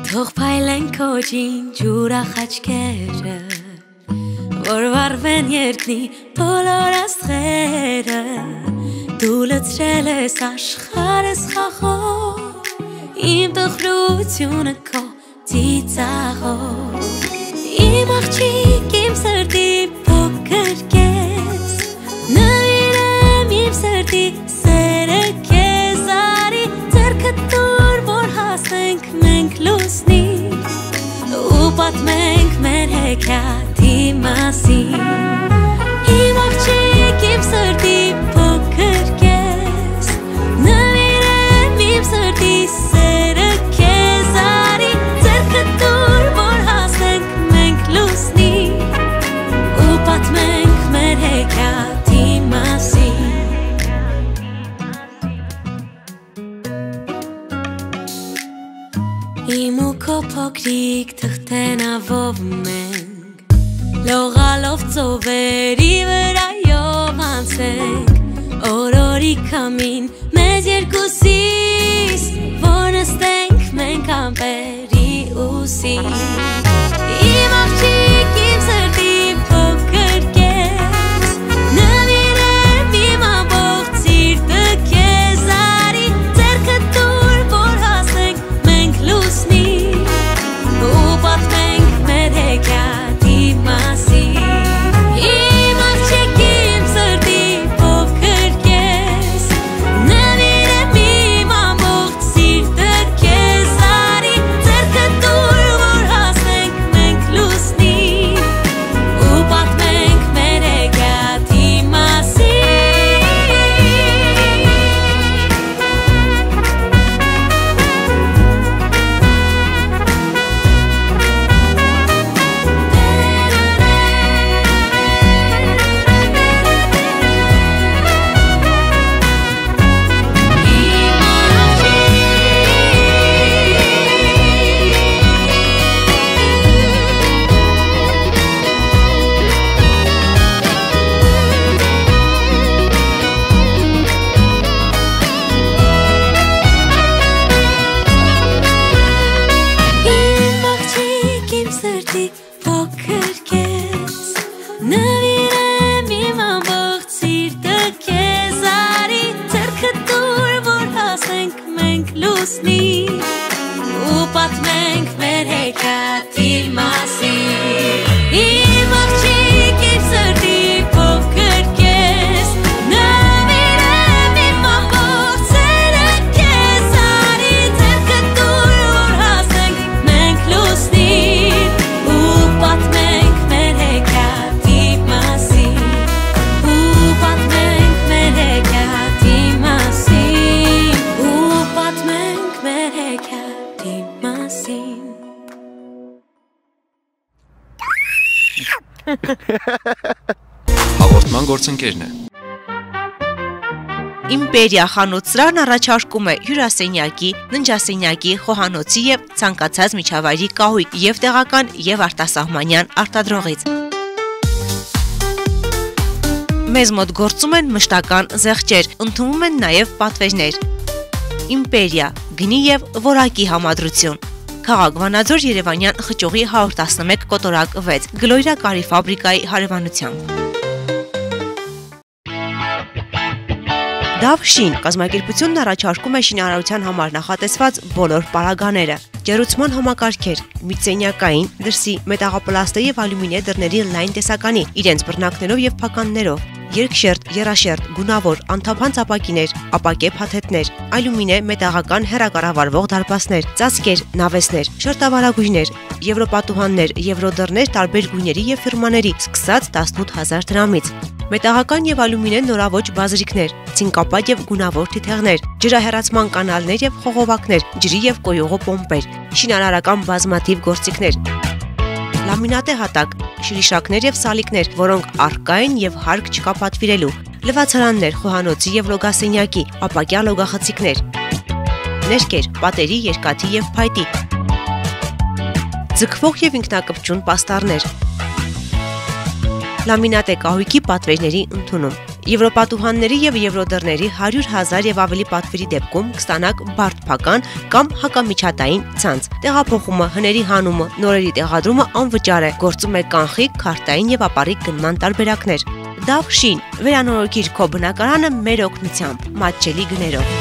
Թող փայլեն քոջին ջուրախ աչքերը, որ վառվեն երկնի բոլոր աստղերը, դու լցրել ես աշխարհս խաղով, իմ տխրությունը քո ծիծաղով, իմ աղջիկ, իմ սրտի փոքր կես, նվիրեմ իմ սրտի սերը քեզ, արի ձեռքդ տուր, որ հասնենք մենք լուսնի, ու պատմենք մեր հեքիաթի մասին, իմ աղջիկ, իմ սրտի փոքր կես, նվիրեմ իմ սրտի սերը քեզ, արի ձեռքդ տուր, որ հասնենք մենք լուսնի, ու պատմենք մեր հեքիաթի մասին. Իմ ու քո փոքրիկ թղթենավով մենք լողալով ծովերի վրայով անցենք օրորի քամին մեզ երկուսիս, որ նստենք մենք ամպերի ուսին, իմ աղջիկ, իմ սրտի փոքր կես, նվիրեմ իմ ամբողջ սիրտը քեզ, արի ձեռքդ տուր, որ հասնենք մենք լուսնի, ու պատմենք մեր հեքիաթի մասին, իմ աղջիկ, իմ սրտի փոքր կես, նվիրեմ իմ ամբողջ սիրտը քեզ, արի ձեռքդ տուր, որ հասնենք մենք լուսնի, ու պատմենք մեր հեքիաթի մասին. Իմ աղջիկ, իմ սրտի փոքր կես, նվիրեմ իմ ամբողջ սիրտը քեզ, արի ձեռքդ տուր, որ հասնենք մենք լուսնի, ու պատմենք մեր հեքիաթի մասին, իմ աղջիկ, իմ սրտի փոքր կես, նվիրեմ իմ ամբողջ սերը քեզ, արի ձեռքդ տուր, որ հասնենք մենք լուսնի, ու պատմենք մեր հեքիաթի մասին, ու պատմենք մեր հեքիաթի մասին, ու պատմենք մեր հեքիաթի մասին. Հաղորդման գործընկերն է։ Իմպերիա խանութ-սրահն առաջարկում է հյուրասենյակի, ննջասենյակի, խոհանոցի և ցանկացած միջավայրի կահույք և տեղական և արտասահմանյան արտադրողից։ Մեզ մոտ գործում են մշտական զեղչեր, ընդունվում են նաև պատվերներ։ Իմպերիա, գնի և որակի համադրություն։ Քաղաք Վանաձոր Երևանյան խճուղի 111 կոտորակ 6, Գլոյրա կարի ֆաբրիկայի հարևանությամբ։ Դավ շին կազմակերպությունն առաջարկում է շինարարության համար նախատեսված բոլոր պարագաները, ջերուցման համակարգեր, միծենյակային, դրսի, մետաղապլաստե և ալյումինե դռների լայն տեսականի, իրենց բռնակներով և փականներով, երկշերտ, եռաշերտ, գունավոր, անթափանց ապակիներ, ապակե փաթեթներ, ալյումինե մետաղական հեռակառավարվող դարպասներ, ծածկեր, նավեսներ, շերտավարագույրներ, եվրոպատուհաններ, եվրոդռներ տարբեր գույների և ֆիրմաների, սկսած 18,000 դրամից։ մետաղական եւ ալյումինե նորավոճ բազրիկներ, ցինկապատ եւ գունավոր թիթեղներ, ջրահեռացման կանալներ եւ խողովակներ, ջրի եւ կոյուղու պոմպեր, շինարարական բազմաթիվ գործիքներ, լամինատե հատակ, շրիշակներ եւ սալիկներ, որոնք առկա են եւ հարկ չկա պատվիրելու, լվացարաններ, խոհանոցի եւ լոգասենյակի, ապակյա լոգախցիկներ, ներկեր, պատերի, երկաթի եւ փայտի, ձգվող եւ ինքնակպչուն պաստառներ, լամինատե կահույքի պատվերների ընդունում։ Եվրոպատուհանների եւ եվրոդռների 100,000 եւ ավելի պատվերի դեպքում կստանաք բարդփական կամ հակամիջատային ցանց։ Տեղափոխումը, հների հանումը, նորերի տեղադրումը անվճար է։ Գործում է կանխիկ, քարտային եւ ապառիկ գնման տարբերակներ։ Դավ Շին, վերանորոգիր քո բնակարանը մեր օգնությամբ, մատչելի գներով։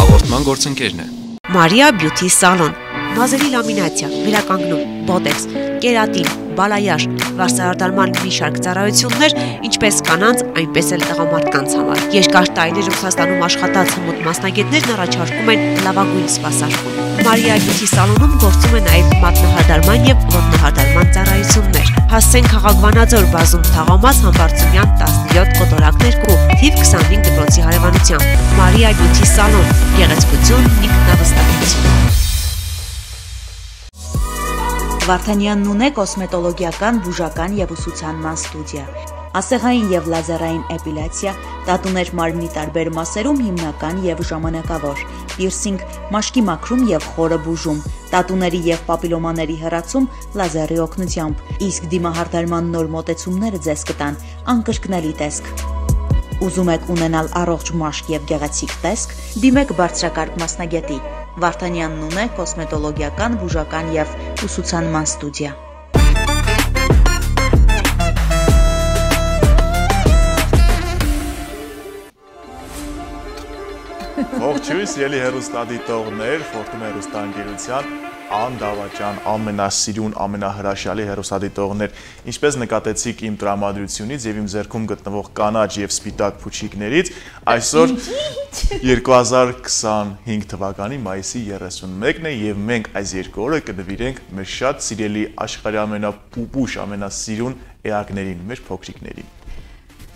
Հաղորդման գործընկերն է Maria Beauty Salon, մազերի լամինացիա, վերականգնում, բոտեքս, կերատին, բալայաշ, վարսարդարման մի շարք ծառայություններ, ինչպես կանանց, այնպես էլ տղամարդկանց համար։ Երկար տարիներ Ռուսաստանում աշխատած հմուտ մասնագետներն առաջարկում են լավագույն սպասարկում։ Maria Beauty Salon-ում գործում է նաև մատնահարդարման եւ ոտնահարդարման ծառայություններ։ Հասցեն Խաղաղվանաձոր բազում Թաղամաս Համբարձումյան 17 կոտորակներ կու, թիվ 25 դպրոցի հարևանությամբ։ Maria Beauty Salon, գեղեցկություն, ինքնավստահություն։ Վարդանյանն ունե կոսմետոլոգիական, բուժական եւ ուսուցանման ստուդիա, ասեղային եւ լազերային էպիլյացիա, տատուներ մարմնի տարբեր մասերում հիմնական եւ ժամանակավոր, պիրսինգ, մաշկի մաքրում եւ խորը բուժում, տատուների եւ պապիլոմաների հեռացում լազերի օգնությամբ, իսկ դիմահարդարման նոր մոտեցումները ձեզ կտան անկրկնելի տեսք։ Ուզում եք ունենալ առողջ մաշկ եւ գեղեցիկ տեսք, դիմեք բարձրակարգ մասնագետի։ Վարդանյանն ունե կոսմետոլոգիական, բուժական եւ ուսուցանման ստուդիա։ Ողջույն, սիրելի հեռուստադիտողներ, Ֆորտունա հեռուստաընկերության անդավաճան ամենասիրուն, ամենահրաշալի հեռուստադիտողներ, ինչպես նկատեցիք իմ տրամադրությունից եւ իմ ձեռքում գտնվող կանաչ եւ սպիտակ փուչիկներից, այսօր 2025 թվականի մայիսի 31-ն է եւ մենք այս երկու օրը կնվիրենք մեր շատ սիրելի աշխարհի ամենապուպուշ, ամենասիրուն էակներին, մեր փոքրիկներին։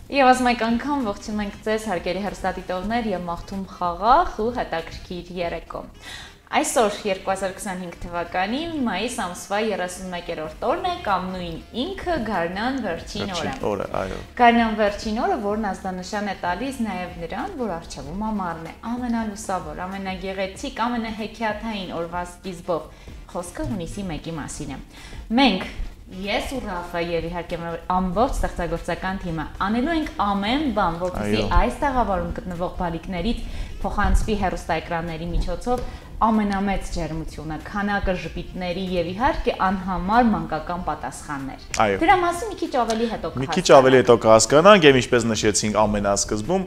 Եվս մեկ անգամ ողջունում ենք ձեզ հարգելի հեռուստադիտողներ եւ մաղթում խաղաղ ու հետաքրքիր երեկո։ Այսօր 2025 թվականի մայիս ամսվա 31-րդ օրն է կամ նույն ինքը Գարնան վերջին օրը։ Գարնան վերջին օրը, որն ազդանշան է տալիս նաեւ նրան, որ առջևում ամառն է, ամենալուսավոր, ամենագեղեցիկ, ամենահեքիաթային օրվա սկիզբով։ Խոսքը հունիսի 1-ի մասին է։ Մենք Ես ու Ռաֆա եւ իհարկե ամբողջ ստեղծագործական թիմը անելու ենք ամեն բան, որպեսզի այս տաղավարում գտնվող բալիկներից փոխանցվի հեռուստաէկրանների միջոցով ամենամեծ ջերմությունը, քանակը ժպիտների եւ իհարկե անհամար մանկական պատասխաններ։ Դրա մասին մի քիչ ավելի հետո կհասկանանք։ Մի քիչ ավելի հետո կհասկանանք եւ ինչպես նշեցինք ամենասկզբում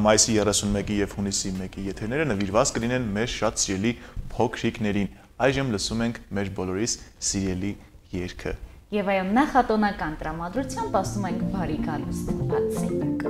մայիսի 31-ի եւ հունիսի 1-ի եթերները նվիրված կլինեն մեր շատ սիրելի փոքրիկներին։ Այժմ լսում ենք մեր բոլորիս սիրելի երկը։ Եվ այո, նախատոնական տրամադրությամբ ասում ենք բարի գալուստ բացենք։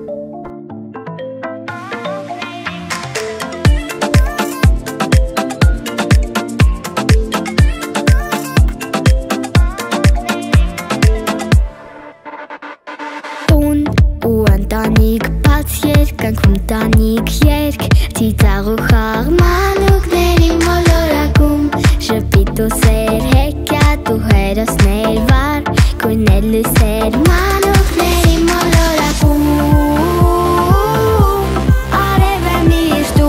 Տուն ու ընտանիք, բաց երկանք ընտանիք երկ, ծիծաղ ու խաղ մանուկների մոլորակում, ժպիտ ու սեր հեքիաթ ու հերոսներ վար, գույներ լույսեր մանուկների մոլորակում, արև է միշտ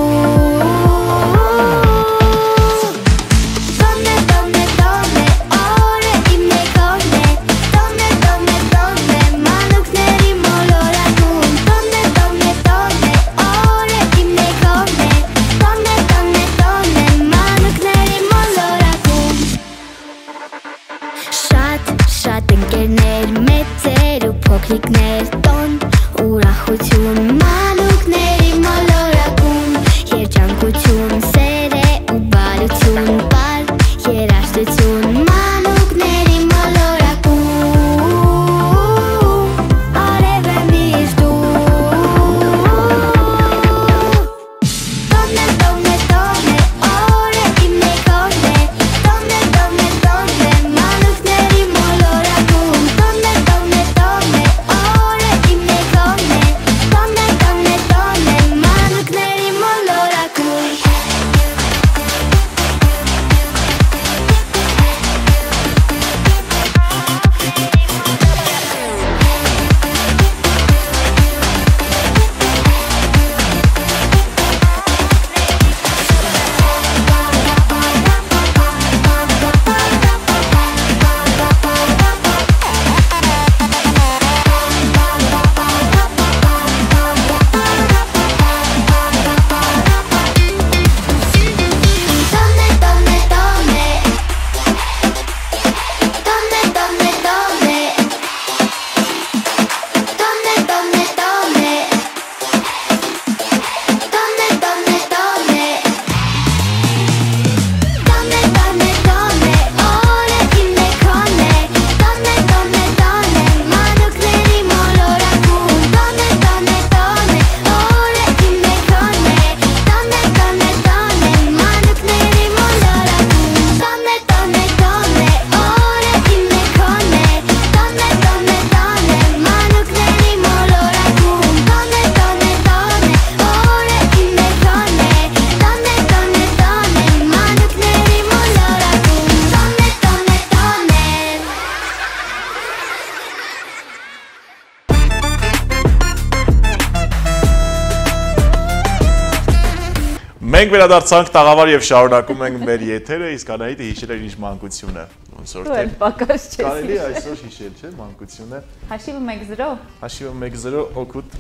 Մենք վերադարձանք տաղավար եւ շարունակում ենք մեր եթերը, իսկ Անահիտը հիշել էր ինչ մանկություն է։ Ոնց որ թե պակաս չէ։ Կարելի է այսօր հիշել, չէ՞, մանկությունը։ Հաշիվը 1-0։ Հաշիվը 1-0 օգուտ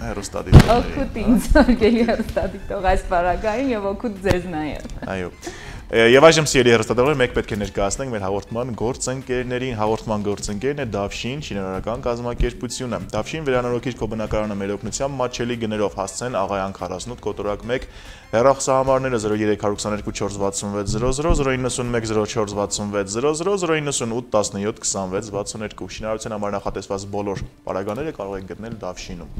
հերոստատիտող։ Օգուտ ինձ, արգելի հերոստատիտող այս պարագային եւ օգուտ ձեզ նաեւ։ Այո։ Եվ այժմ սիրելի հեռուստադիտողներ, մենք պետք է ներկայացնենք մեր հաղորդման գործընկերներին։ Հաղորդման գործընկերն է Դավշին շինարարական կազմակերպությունը։ Դավշին վերանորոգիչ քո բնակարանը մեր օգնությամբ մատչելի գներով հասցեն Աղայան 48 կոտորակ 1 հեռախոսահամարները 0322 466 00 091 0466 00 098 17 26 62 շինարարության համար նախատեսված բոլոր պարագաները կարող եք գտնել Դավշինում։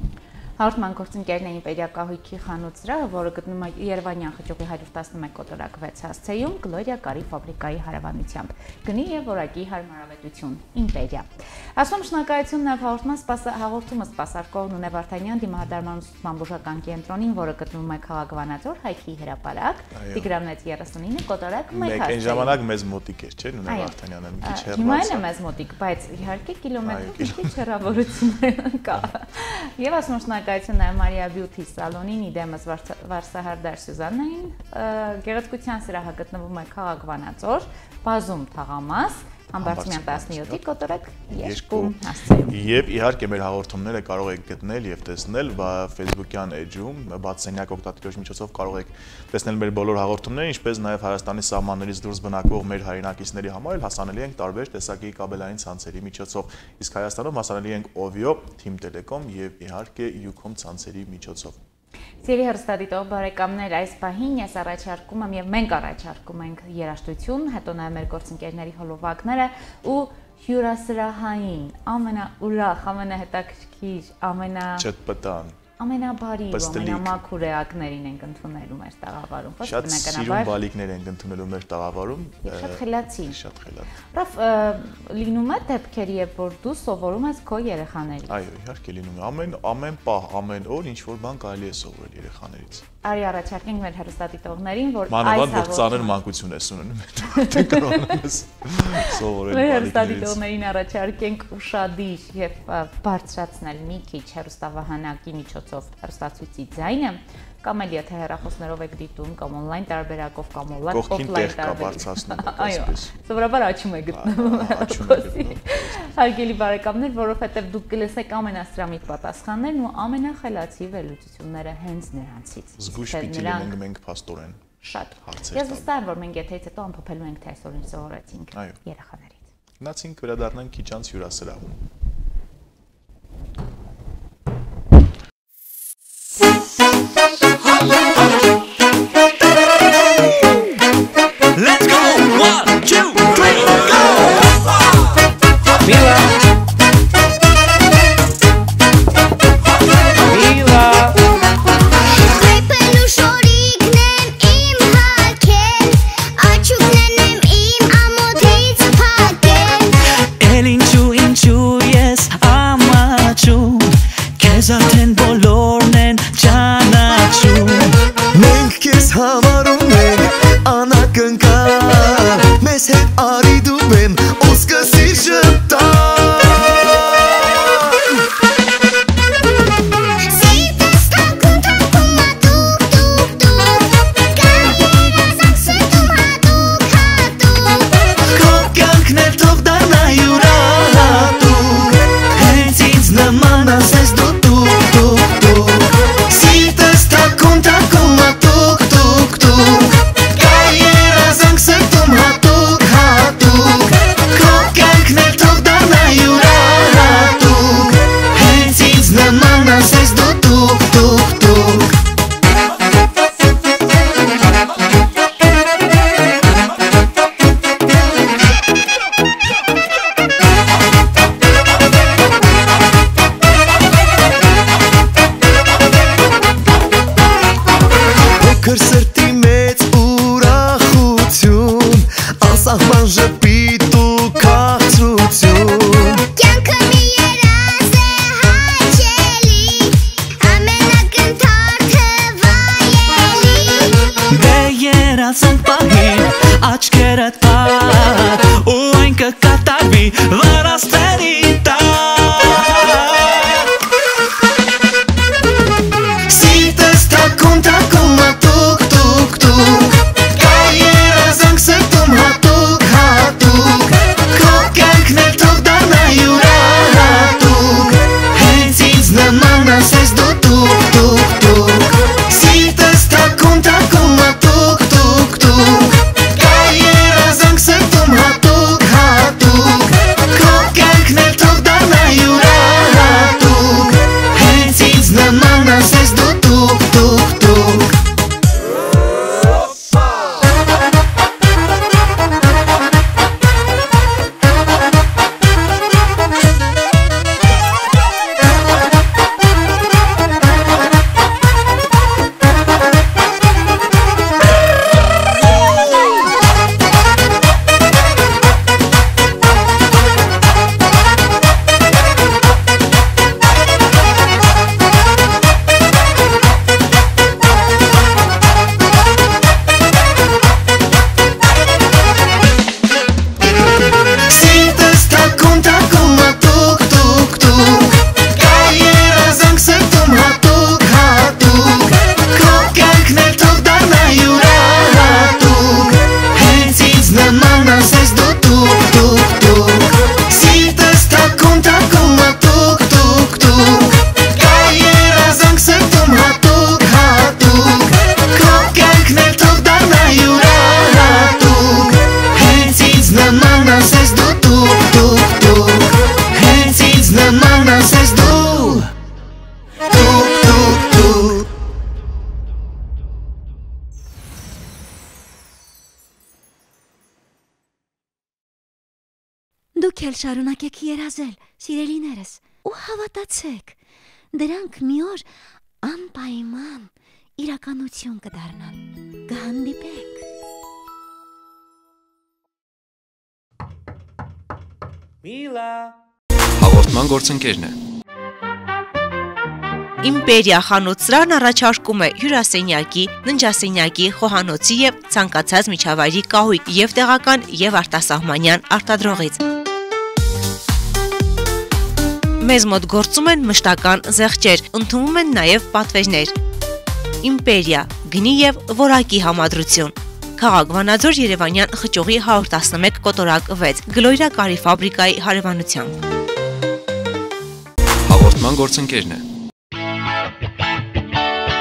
Հաղորդման գործընկերն է Իմպերիա կահույքի խանութ սրահը, որը գտնվում է Երևանյան խճուղի 111 կոտորակ 6 հասցեում, Գլորիա կարի ֆաբրիկայի հարևանությամբ։ Գնի եւ որակի հարմարավետություն Իմպերիա։ Ասում շնորհակալություն նաեւ հաղորդումը սպասարկող Նունե Վարդանյան դիմահարդարման ուսուցման բուժական կենտրոնին, որը գտնվում է քաղաք Վանաձոր, Հայքի հրապարակ, Տիգրանետ 39 կոտորակ 1 հասցեում։ Այն ժամանակ մեզ մոտիկ էր, չէ՞, Նունե Վարդանյանը մի քիչ հեռու։ Հիմա էլ է մեզ մոտիկ, բայց իհարկե կիլոմետրի քիչ հեռավորություն կա։ Եվ ասում շնորհակալություն նաև Մարիա Բյութի սալոնին, իդեմս Վարսահարդար Սյուզաննային, գեղեցկության սրահը գտնվում է քաղաք Վանաձոր, բազում թաղամաս, Համբարձումյան 17-ի կոտորակ 2 հասցեում։ Եվ իհարկե մեր հաղորդումները կարող եք գտնել եւ տեսնել Facebook-յան էջում, բացենյակ օգտատիրոջ միջոցով կարող եք տեսնել մեր բոլոր հաղորդումները, ինչպես նաեւ Հայաստանի սահմաններից դուրս բնակվող մեր հայրենակիցների համար էլ հասանելի ենք տարբեր տեսակի կաբելային ցանցերի միջոցով։ Իսկ Հայաստանում հասանելի ենք Ovio, Team Telecom եւ իհարկե Ucom ցանցերի միջոցով։ Սիրելի հեռուստադիտող բարեկամներ, այս պահին ես առաջարկում եմ եւ մենք առաջարկում ենք երաժշտություն, հետո նաեւ մեր գործընկերների հոլովակները ու հյուրասրահային, ամենաուրախ, ամենահետաքրքիր, ամենաբարի, ամենամաքուր էակներին ենք ընդունելու մեր տաղավարում։ Շատ սիրուն բալիկներ ենք ընդունելու մեր տաղավարում։ Շատ խելացի։ Շատ խելացի։ Ռաֆ, լինում է դեպքեր, երբ որ դու սովորում ես քո երեխաներից։ Այո, իհարկե լինում է։ Ամեն պահ, ամեն օր ինչ որ բան կարելի է սովորել երեխաներից։ Արի առաջարկենք մեր հեռուստադիտողներին, որ մանավանդ որ ծանր մանկություն ես ունենում, դու կարողանում ես սովորել մեր հեռուստադիտողներին առաջարկենք ուշադիր եւ բարձրացնել մի քիչ հեռուստավահանակի միջոցով հեռուստացույցի ձայնը, կամ էլ եթե հեռախոսներով եք դիտում, կամ on-line տարբերակով, կամ offline տարբերակով։ Այո, սովորաբար աչում է գտնվում հեռախոսի։ Հարգելի բարեկամներ, որովհետեւ դուք կլսեք ամենաստրամիտ պատասխաններն ու ամենախելացի վերլուծությունները հենց նրանցից։ Զգույշ պիտի լինենք մենք փաստորեն։ Շատ։ Ես վստահ եմ, որ մենք եթեից հետո ամփոփելու ենք թե այսօր ինչ սովորեցինք երեխաներից։ Գնացինք վերադառնանք քիչ անց հյուրասրահում։ Let's go! 1, 2, 3, go! Mila! Mila! Հայպելու շորիկն եմ իմ հակել, աչուկներն եմ իմ ամոթից փակել։ Էլ ինչու ես ամաչում, քեզ արդեն բոլորն են ճանաչում։ Մենք քեզ համարում ենք անակնկալ, մեզ հետ արի դու բեմ, ու սկսիր շպտալ։ Սիրտս թակում թակում ատուկ տուկ տուկ, կայր ասանքսում հատուկ հատուկ։ Քո կյանքն էլ թող դառնա յուրահատուկ, հենց ինձ նման ասես դու տուկ տուկ տուկ։ Սիրտս թակում թակում ատուկ տուկ տուկ, կայր ասանքսում հատուկ հատուկ։ Քո կյանքն էլ թող դառնա յուրահատուկ, հենց ինձ նման ասես դու տուկ տուկ տուկ։ Փոքր սրտի մեծ ուրախություն, անսահման ժպիտ ու քաղցրություն։ Կյանքը մի երազ է հաճելի, ամենակնդարքը վայելի։ Դե երազանք պահին, աչքերդ պար, ու այն կկատարվի վարաստերի տակ։ Սիրտս թակում թակում ատուկ էլ շարունակեք երազել, սիրելիներս, ու հավատացեք, դրանք մի օր անպայման իրականություն կդառնան։ Կհանդիպենք։ Միլա Հաղորդման գործընկերն է։ Իմպերիա խանութ-սրահն առաջարկում է հյուրասենյակի, ննջասենյակի, խոհանոցի եւ ցանկացած միջավայրի կահույք եւ տեղական եւ արտասահմանյան արտադրողից։ Մեզ մոտ գործում են մշտական զեղչեր, ընդունում են նաեւ պատվերներ։ Իմպերիա, գնի եւ որակի համադրություն։ Քաղաք Վանաձոր Երևանյան խճուղի 111 կոտորակ 6 Գլոյրա կարի ֆաբրիկայի հարևանությամբ։ Հաղորդման գործընկերն է։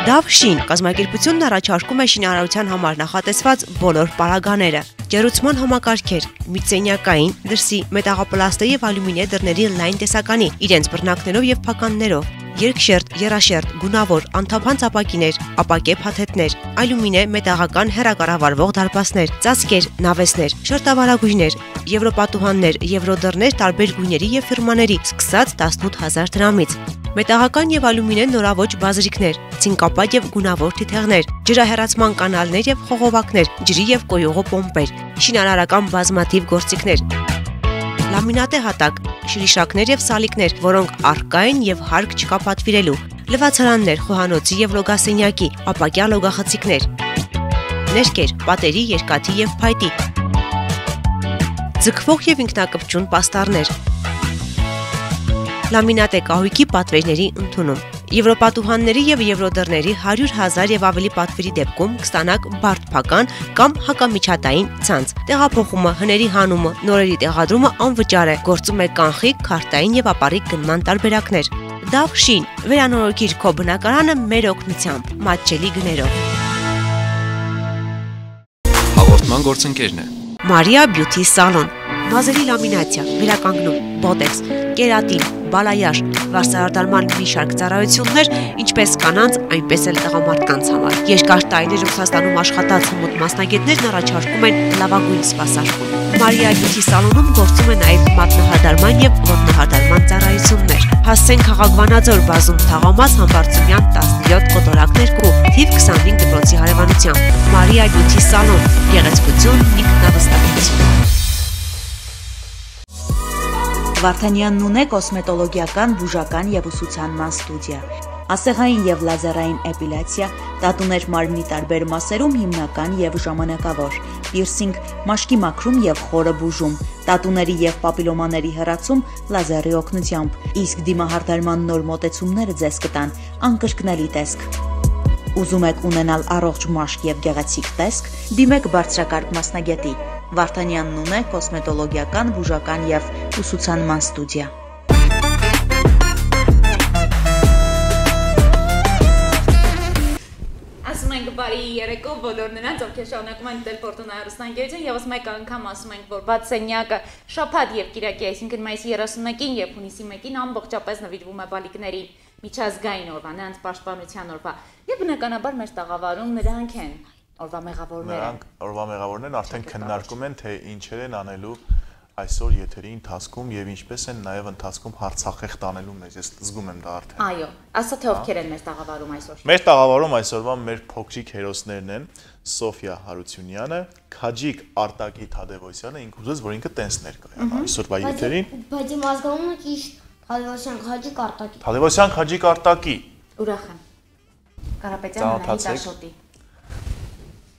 Դավշին կազմակերպությունն առաջարկում է շինարարության համար նախատեսված բոլոր պարագաները, ջերուցման համակարգեր, միծենյակային, դրսի, մետաղապլաստե եւ ալյումինե դռների լայն տեսականի, իրենց բռնակներով եւ փականներով, երկշերտ, եռաշերտ, գունավոր, անթափանց ապակիներ, ապակե փաթեթներ, ալյումինե մետաղական հեռակառավարվող դարպասներ, ծածկեր, նավեսներ, շերտավարագույրներ, եվրոպատուհաններ, եվրոդռներ տարբեր գույների եւ ֆիրմաների, սկսած 18000 դրամից։ Մետաղական եւ ալյումինե նորաոճ բազրիկներ, ցինկապատ եւ գունավոր թիթեղներ, ջրահեռացման կանալներ եւ խողովակներ, ջրի եւ կոյուղու պոմպեր, շինարարական բազմաթիվ գործիքներ, լամինատե հատակ, շրիշակներ եւ սալիկներ, որոնք առկա են եւ հարկ չկա պատվիրելու, լվացարաններ, խոհանոցի եւ լոգասենյակի, ապակյա լոգախցիկներ, ներկեր, պատերի, երկաթի եւ փայտի, ձգվող եւ ինքնակպչուն պաստառներ, լամինատե կահույքի պատվերների ընդունում։ Եվրոպատուհանների եւ եվրոդռների 100,000 եւ ավելի պատվերի դեպքում կստանաք բարդ փական կամ հակամիջատային ցանց։ Տեղափոխումը, հների հանումը, նորերի տեղադրումը անվճար է։ Գործում է կանխիկ, քարտային եւ ապառիկ գնման տարբերակներ։ Դավշին, վերանորոգիր քո բնակարանը մեր օգնությամբ, մատչելի գներով։ Հաղորդման գործընկերն է։ Մարիա Բյութի սալոն, մազերի լամինացիա, վերականգնում, բոտեքս, կերատին, բալայաշ, վարսահարդարման մի շարք ծառայություններ, ինչպես կանանց, այնպես էլ տղամարդկանց համար։ Երկար տարիներ Ռուսաստանում աշխատած հմուտ մասնագետներն առաջարկում են լավագույն սպասարկում։ Մարիա Բյութի սալոնում գործում է նաև մատնահարդարման եւ ոտնահարդարման ծառայություններ։ Հասցեն քաղաք Վանաձոր բազում թաղամաս Համբարձումյան 17 կոտորակներ կու, թիվ 25 դպրոցի հարևանությամբ։ Մարիա Բյութի սալոն, գեղեցկություն, ինքնավստահություն։ Վարդանյանն ունե կոսմետոլոգիական, բուժական եւ ուսուցանման ստուդիա, ասեղային եւ լազերային էպիլյացիա, տատուներ մարմնի տարբեր մասերում հիմնական եւ ժամանակավոր, պիրսինգ, մաշկի մաքրում եւ խորը բուժում, տատուների եւ պապիլոմաների հեռացում լազերի օգնությամբ, իսկ դիմահարդարման նոր մոտեցումները ձեզ կտան անկրկնելի տեսք։ Ուզում եք ունենալ առողջ մաշկ եւ գեղեցիկ տեսք, դիմեք բարձրակարգ մասնագետի։ Վարդանյանն ունե կոսմետոլոգիական, բուժական եւ ուսուցանման ստուդիա։ Ասում ենք բարի երեկո բոլոր նրանց, ովքեր շարունակում են դիտել Ֆորտունա հեռուստաընկերություն, եւս մեկ անգամ ասում ենք, որ բաց սենյակը շաբաթ եւ կիրակի, այսինքն մայիսի 31-ին եւ հունիսի 1-ին ամբողջապես նվիրվում է բալիկներին միջազգային օրվա, նրանց պաշտպանության օրվա։ Եվ բնականաբար մեր տաղավարում նրանք են օրվա մեղավորները։ Նրանք օրվա մեղավորներն արդեն քննարկում են, թե ինչեր են անելու այսօր եթերի ընթացքում եւ ինչպես են նաեւ ընթացքում հարցախեղ տանելու մեզ։ Ես զգում եմ դա արդեն։ Այո, ասա թե ովքեր են մեր տաղավարում այսօր։ Մեր տաղավարում այսօրվա մեր փոքրիկ հերոսներն են Սոֆիա Հարությունյանը, Քաջիկ Արտակի Թադևոսյանը, ինքը ուզեց որ ինքը տենս ներկայանա այսօրվա եթերին։ Բայց իմ ազգանունը ճիշտ Թադևոսյան Քաջիկ Արտակի։ Թադևոսյան Քաջիկ Արտակի։ Ուրախ եմ։ Կարապետյան Անահիտ Աշոտի։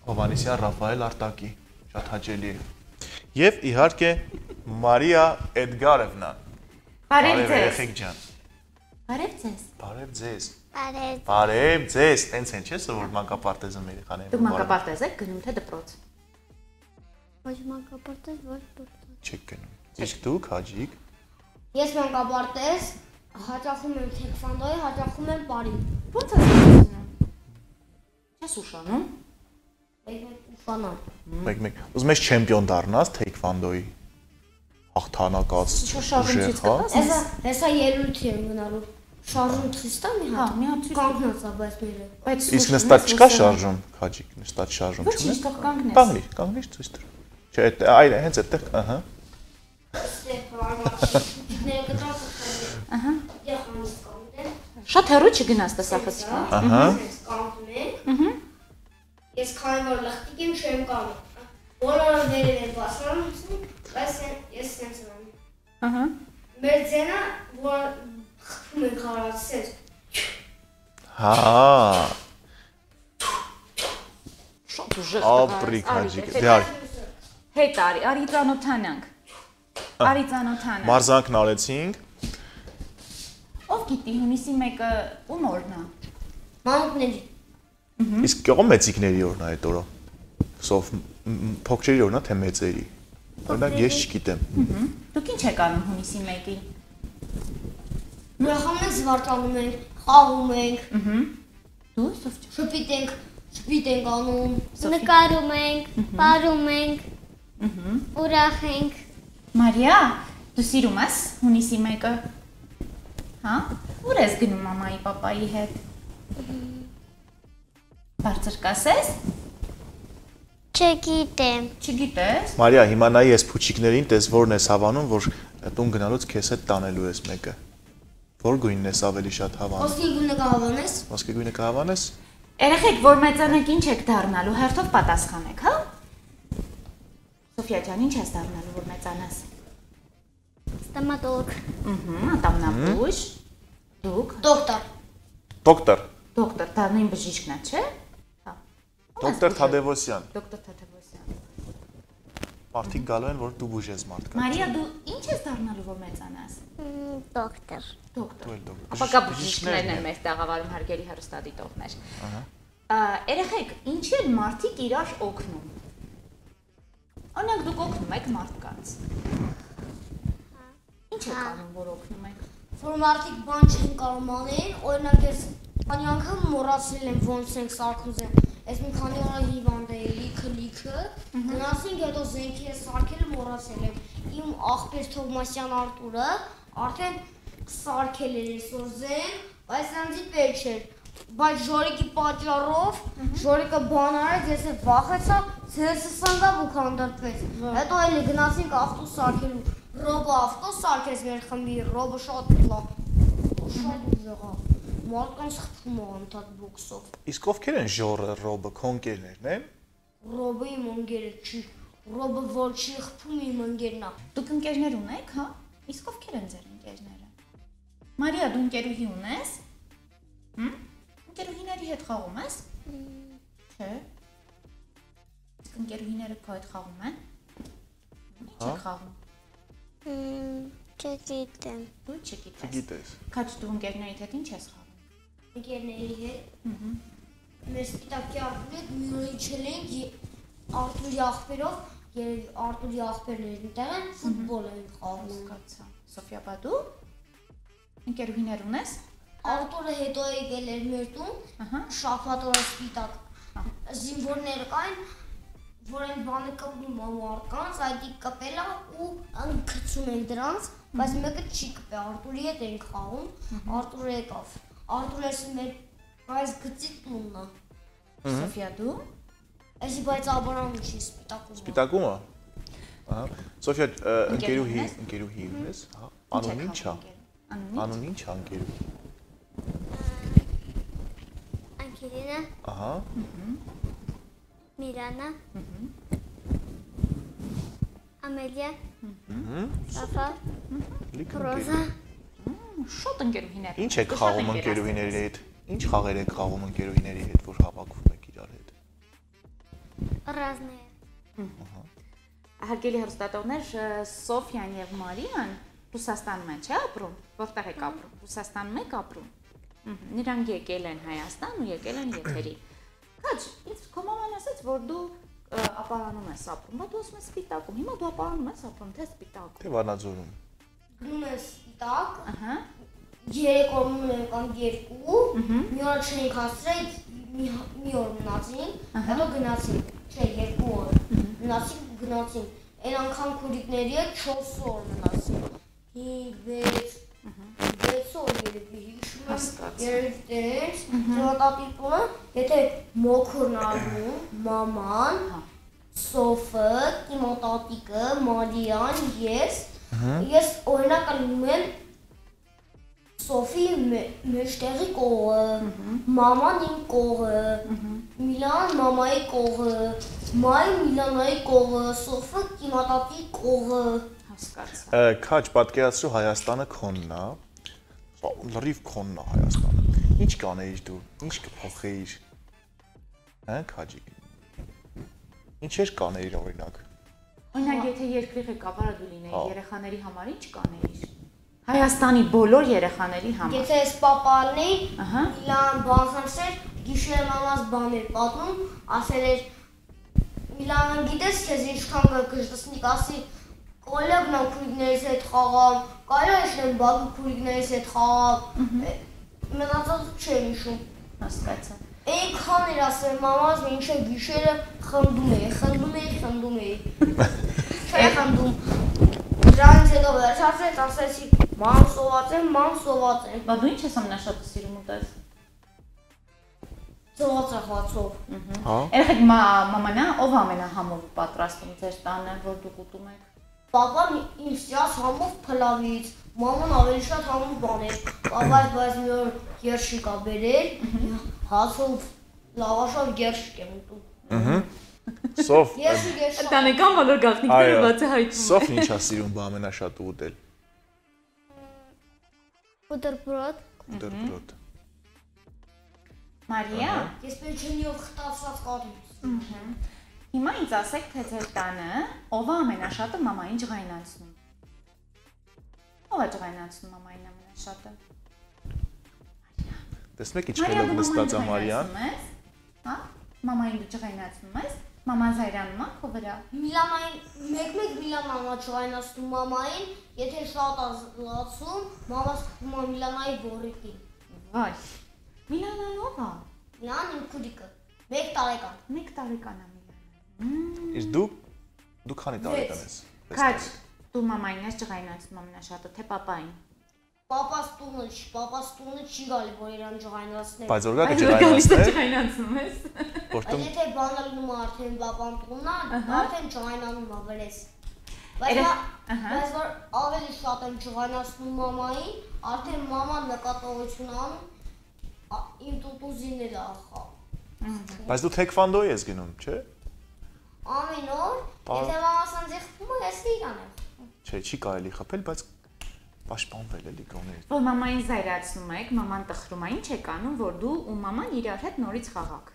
Հովանեսյան Ռաֆայել Արտակի, շատ հաճելի է։ Եվ իհարկե Մարիա Էդգարևնա։ Բարև ձեզ։ Երեխեք ջան։ Բարև ձեզ։ Բարև ձեզ։ Բարև։ Բարև ձեզ, տենց են չէ՞ որ մանկապարտեզը մեր երեխաներին։ Դուք մանկապարտեզ եք գնում թե դպրոց։ Ոչ մանկապարտեզ, ոչ դպրոց։ Չեք գնում։ Իսկ դու Քաջիկ։ Ես մանկապարտեզ հաճախում եմ թեքվանդոյի, հաճախում եմ բարի։ Ո՞նց ես ուշանում։ Չես ուշանում։ Ուշանամ։ Մեկ։ Ուզում ես չեմպիոն դառնաս թեքվանդոյի հաղթանակած ուժեղ, հա։ Հեսա ելույթի եմ գնալու։ Շարժում ցույց տա մի հատ։ Մի հատ ցույց տա։ Կանգնած է, բայց մերը։ Իսկ նստած չկա շարժում, Քաջիկ, նստած շարժում չունի։ Ոչ, կանգնես։ Կանգնի, ցույց տուր։ Չէ, այ հենց այդտեղ, ահա։ Ստեփան Ջիկները կտրած Ահա։ երախանից կամտեն։ Շատ հեռու չգնաց տեսախցիկը։ Ահա։ Կամտում ենք։ Ես քանի որ լախտիկ եմ չեմ կամում։ Բոլորը վերև են բասրանում, բայց ես սենց եմ անում։ Ահա։ Մեր ձենը, որ խփում ենք հարացից։ Հա։ Շատ ուժեղ Ապրիկ հաջիկ։ Դե արի։ Հետ արի ծանոթանանք։ Արի ծանոթանանք։ Մարզանքն արեցինք։ Ով գիտի հունիսի 1-ը ում օրն է։ Մանուկների։ Իսկ կողմ մեծիկների օրն է այդ օրը։ Սով փոքրերի օրն է թե մեծերի։ Օրինակ ես չգիտեմ։ Դուք ինչ եք անում հունիսի 1-ին։ Ուրախանում ենք, զվարճանում ենք, խաղում ենք։ Դու Սոֆ Շփիտ ենք անում։ Նկարում ենք, պարում ենք, ուրախ ենք։ Մարիա, դու սիրում ես հունիսի 1-ը։ Հա? Ուր ես գնում մամայի, պապայի հետ։ Բարձր կասես։ Չգիտեմ։ Չգիտես։ Մարիա, հիմա նայի ես փուչիկներին, տես որն ես հավանում, որ տուն գնալուց քեզ հետ տանելու ես մեկը։ Որ գույնն ես ավելի շատ հավանում։ Ոսկե գույնը կհավանես։ Ոսկե գույնը կհավանես։ Երեխեք, որ մեծանեք ինչ եք դառնալու, հերթով պատասխանեք, հա։ Սոֆիա ջան, ինչ ես դառնալու, որ մեծանաս։ Ստոմատոլոգ։ Ատամնաբույժ։ Դուք։ Դոկտոր։ Դոկտոր։ Դոկտոր, դա նույն բժիշկն է, չէ՞։ Հա։ Դոկտոր Թադևոսյան։ Դոկտոր Թադևոսյան։ Մարդիկ գալու են, որ դու բուժես մարդկանց։ Մարիա, դու ինչ ես դառնալու, որ մեծանաս։ Դոկտոր։ Դոկտոր։ Դու էլ դոկտոր։ Ապա բժիշկներն են մեր տաղավարում հարգելի հեռուստադիտողներ։ Երեխեք, ինչի են մարդիկ իրար օգնում։ Օրինակ դուք օգնում եք մարդկանց։ Ինչ եք անում, որ օգնում եք։ Որ մարդիկ բան չեն կարող անել, օրինակ ես քանի անգամ մոռացել եմ ոնց ենք սարքուզեն։ Ես մի քանի օր հիվանդ էի, լիքը, գնացինք հետո զենքի ես սարքել մոռացել եմ։ Իմ աղբեր Թովմասյան Արտուրը արդեն սարքել էր այսօր զենք, բայց ինձ պետք չէր։ Բայց Ժորիկի պատճառով Ժորիկը բան արեց, ես էլ վախեցա, ցերսս անգամ ու քանդրտվեց։ Հետո էլի գնացինք ավտո սարքելու։ Ռոբը ավտո սարքեց մեր խմբի, Ռոբը շատ լավ։ Շատ ուժեղ է։ Մարդկանց խփում է ընդհանուր բոքսով։ Իսկ ովքեր են Ժորը, Ռոբը, քո ընկերներն են։ Ռոբը իմ ընկերը չի։ Ռոբը որ չի խփում իմ ընկերն է։ Դուք ընկերներ ունեք, հա։ Իսկ ովքեր են ձեր ընկերները։ Մարիա, դու ընկերուհի ունես։ Ընկերուհիների հետ խաղում ես։ Չէ։ Իսկ ընկերուհիները քո հետ խաղում են։ Ինչ եք խաղում։ Չգիտեմ։ Դու չգիտես։ Չգիտես։ Քաչ դու ընկերներիդ հետ ինչ ես խաղում։ Ընկերների հետ։ Մեր սպիտակի Արտուրի հետ մի օր իջել ենք Արտուրի աղբերով, երևի Արտուրի աղբերներն տեղ են ֆուտբոլ են խաղում։ Հասկացա։ Սոֆիա, բա դու ընկերուհիներ ունես։ Արտուրը հետո եկել էր մեր տուն, շաբաթ օրը սպիտակ զինվորներ կային, որ այն բանը կպնում մարդկանց, այդի կպել է ու ընկցում են դրանց, բայց մեկը չի կպել, Արտուրի հետ ենք խաղում, Արտուրը եկավ, Արտուրը ես մեր այս գծի տունն է։ Սոֆիա, դու։ Այսի բայց աբարանում չի սպիտակում։ Սպիտակում է։ Ահա։ Սոֆիա, ընկերուհի ունես, հա։ Անուն ի՞նչ է։ Անուն ի՞նչ է ընկերուհի։ Անկելինա։ Ահա։ Միրանա։ Ամելիա։ Սաֆա։ Ռոզա։ Շատ ընկերուհիներ։ Ինչ եք խաղում ընկերուհիների հետ։ Ինչ խաղեր եք խաղում ընկերուհիների հետ, որ հավաքվում եք իրար հետ։ Ռազներ։ Հարգելի հեռուստատողներ, Սոֆիան եւ Մարիան Ռուսաստանում են, չէ՞ ապրում։ Որտեղ եք ապրում։ Ռուսաստանում եք ապրում։ Նրանք եկել են Հայաստան ու եկել են եթերի։ Քաչ, ինձ քո մաման ասաց, որ դու ապարանում ես ապրում, բայց դու ասում ես Սպիտակում։ Հիմա դու ապարանում ես ապրում, թե Սպիտակում։ Թե Վանաձորում։ Գնում ես Սպիտակ։ Ահա։ 3 օր եկան 2, մի օր չենք հասցրել, մի օր մնացինք, հետո գնացինք, չէ 2 օր գնացինք, այն անգամ քուրիկների հետ 4 օր մնացինք, 5-6 օր երևի հիշում եմ, երևի տենց, ծրոտատիպը, եթե մոքրն ալնում, մաման, Սոֆը, կիմոտատիկը, Մարիան, ես, Ես օրինակ անում եմ Սոֆի մեջտեղի կողը, մաման իմ կողը, Միլան մամայի կողը, Մայ Միլանայի կողը, Սոֆը կիմատատի կողը։ Հասկացա։ Քաջ պատկերացրու Հայաստանը քոնն է, լրիվ քոնն է Հայաստանը։ Ինչ կանեիր դու, ինչ կփոխեիր, քաջիկ, ինչեր կանեիր օրինակ։ Օրինակ եթե երկրի ղեկավարը դու լինեիր, երեխաների համար ինչ կանեիր։ Հայաստանի բոլոր երեխաների համար։ Եթե ես պապալնեի, Միլան բան խնդրեր, գիշերը մամաս բաներ պատմում, ասել էր Միլանը գիտես քեզ ինչքան կգժտացնիկ, ասի կոլեգն եմ քույրիկներիս հետ խաղամ, կարելի է իշխեմ բակի քույրիկներիս հետ խաղամ, մնացած չեմ հիշում։ Հասկացա։ Այնքան էր ասել մամաս մինչև գիշերը խնդում էի։ Չէ խնդում։ Դրանից հետո վերջացրեց, ասեցի ման սոված եմ։ Բա դու ինչ ես ամենաշատը սիրում ուտել։ Ծովածախացով։ Երեխեք մաման է, ով ամենահամով պատրաստում ձեր տանը, որ դուք ուտում եք։ Պապան ինձ ճաս համով փլավից, մաման ավելի շատ համով բաներ։ Պապայց բայց մի օր գերշիկ ա բերել, հացով լավաշով գերշիկ եմ ուտում։ Սոֆ։ Տանեկան բոլոր գաղտնիքները բաց է հայտնում։ Սոֆ ինչ է սիրում բա ամենաշատը ուտել։ Բուտերբրոդ։ Մարիա։ Ես պեչենիով խտացած կատում։ Հիմա ինձ ասեք, թե ձեր տանը ով է ամենաշատը մամային ջղայնացնում։ Ով է ջղայնացնում մամային ամենաշատը։ Տեսնեք ինչ խելոք նստած է Մարիան։ Հա? Մամային դու ջղայնացնում ես։ Մաման զայրանում է քո վրա։ Միլանային մեկ-մեկ Միլանան է ջղայնացնում մամային, եթե շատ է լացում, մամաս խփում է Միլանայի ворիկին։ Վայ։ Միլանան ով է։ Միլանան իմ քույրիկը։ 1 տարեկան։ 1 տարեկան է Միլանան։ Իսկ դու քանի տարեկան ես։ Քաջ, դու մամային ես ջղայնացնում ամենաշատը, թե պապային։ Պապաս տունը չի գալի, որ իրան ջղայնացնել։ Բայց որ գա կջղայնացնել։ Ջղայնացնում ես։ Որտեղ եթե բանը լինում է արդեն պապան տունն է, արդեն ջղայնանում է վրես։ Բայց որ ավելի շատ եմ ջղայնացնում մամային, արդեն մաման նկատողություն անում, իմ տուտուզիները ախա։ Բայց դու թեքվանդո ես գնում, չէ՞։ Ամեն օր, եթե մամասան ձեզ խփում է, ես իրան եմ։ Չէ, չի կարելի խփել, բայց պաշտպանվել էլի գոնե։ Որ մամային զայրացնում եք, մաման տխրում է, ինչ եք անում, որ դու ու մաման իրար հետ նորից խաղաք։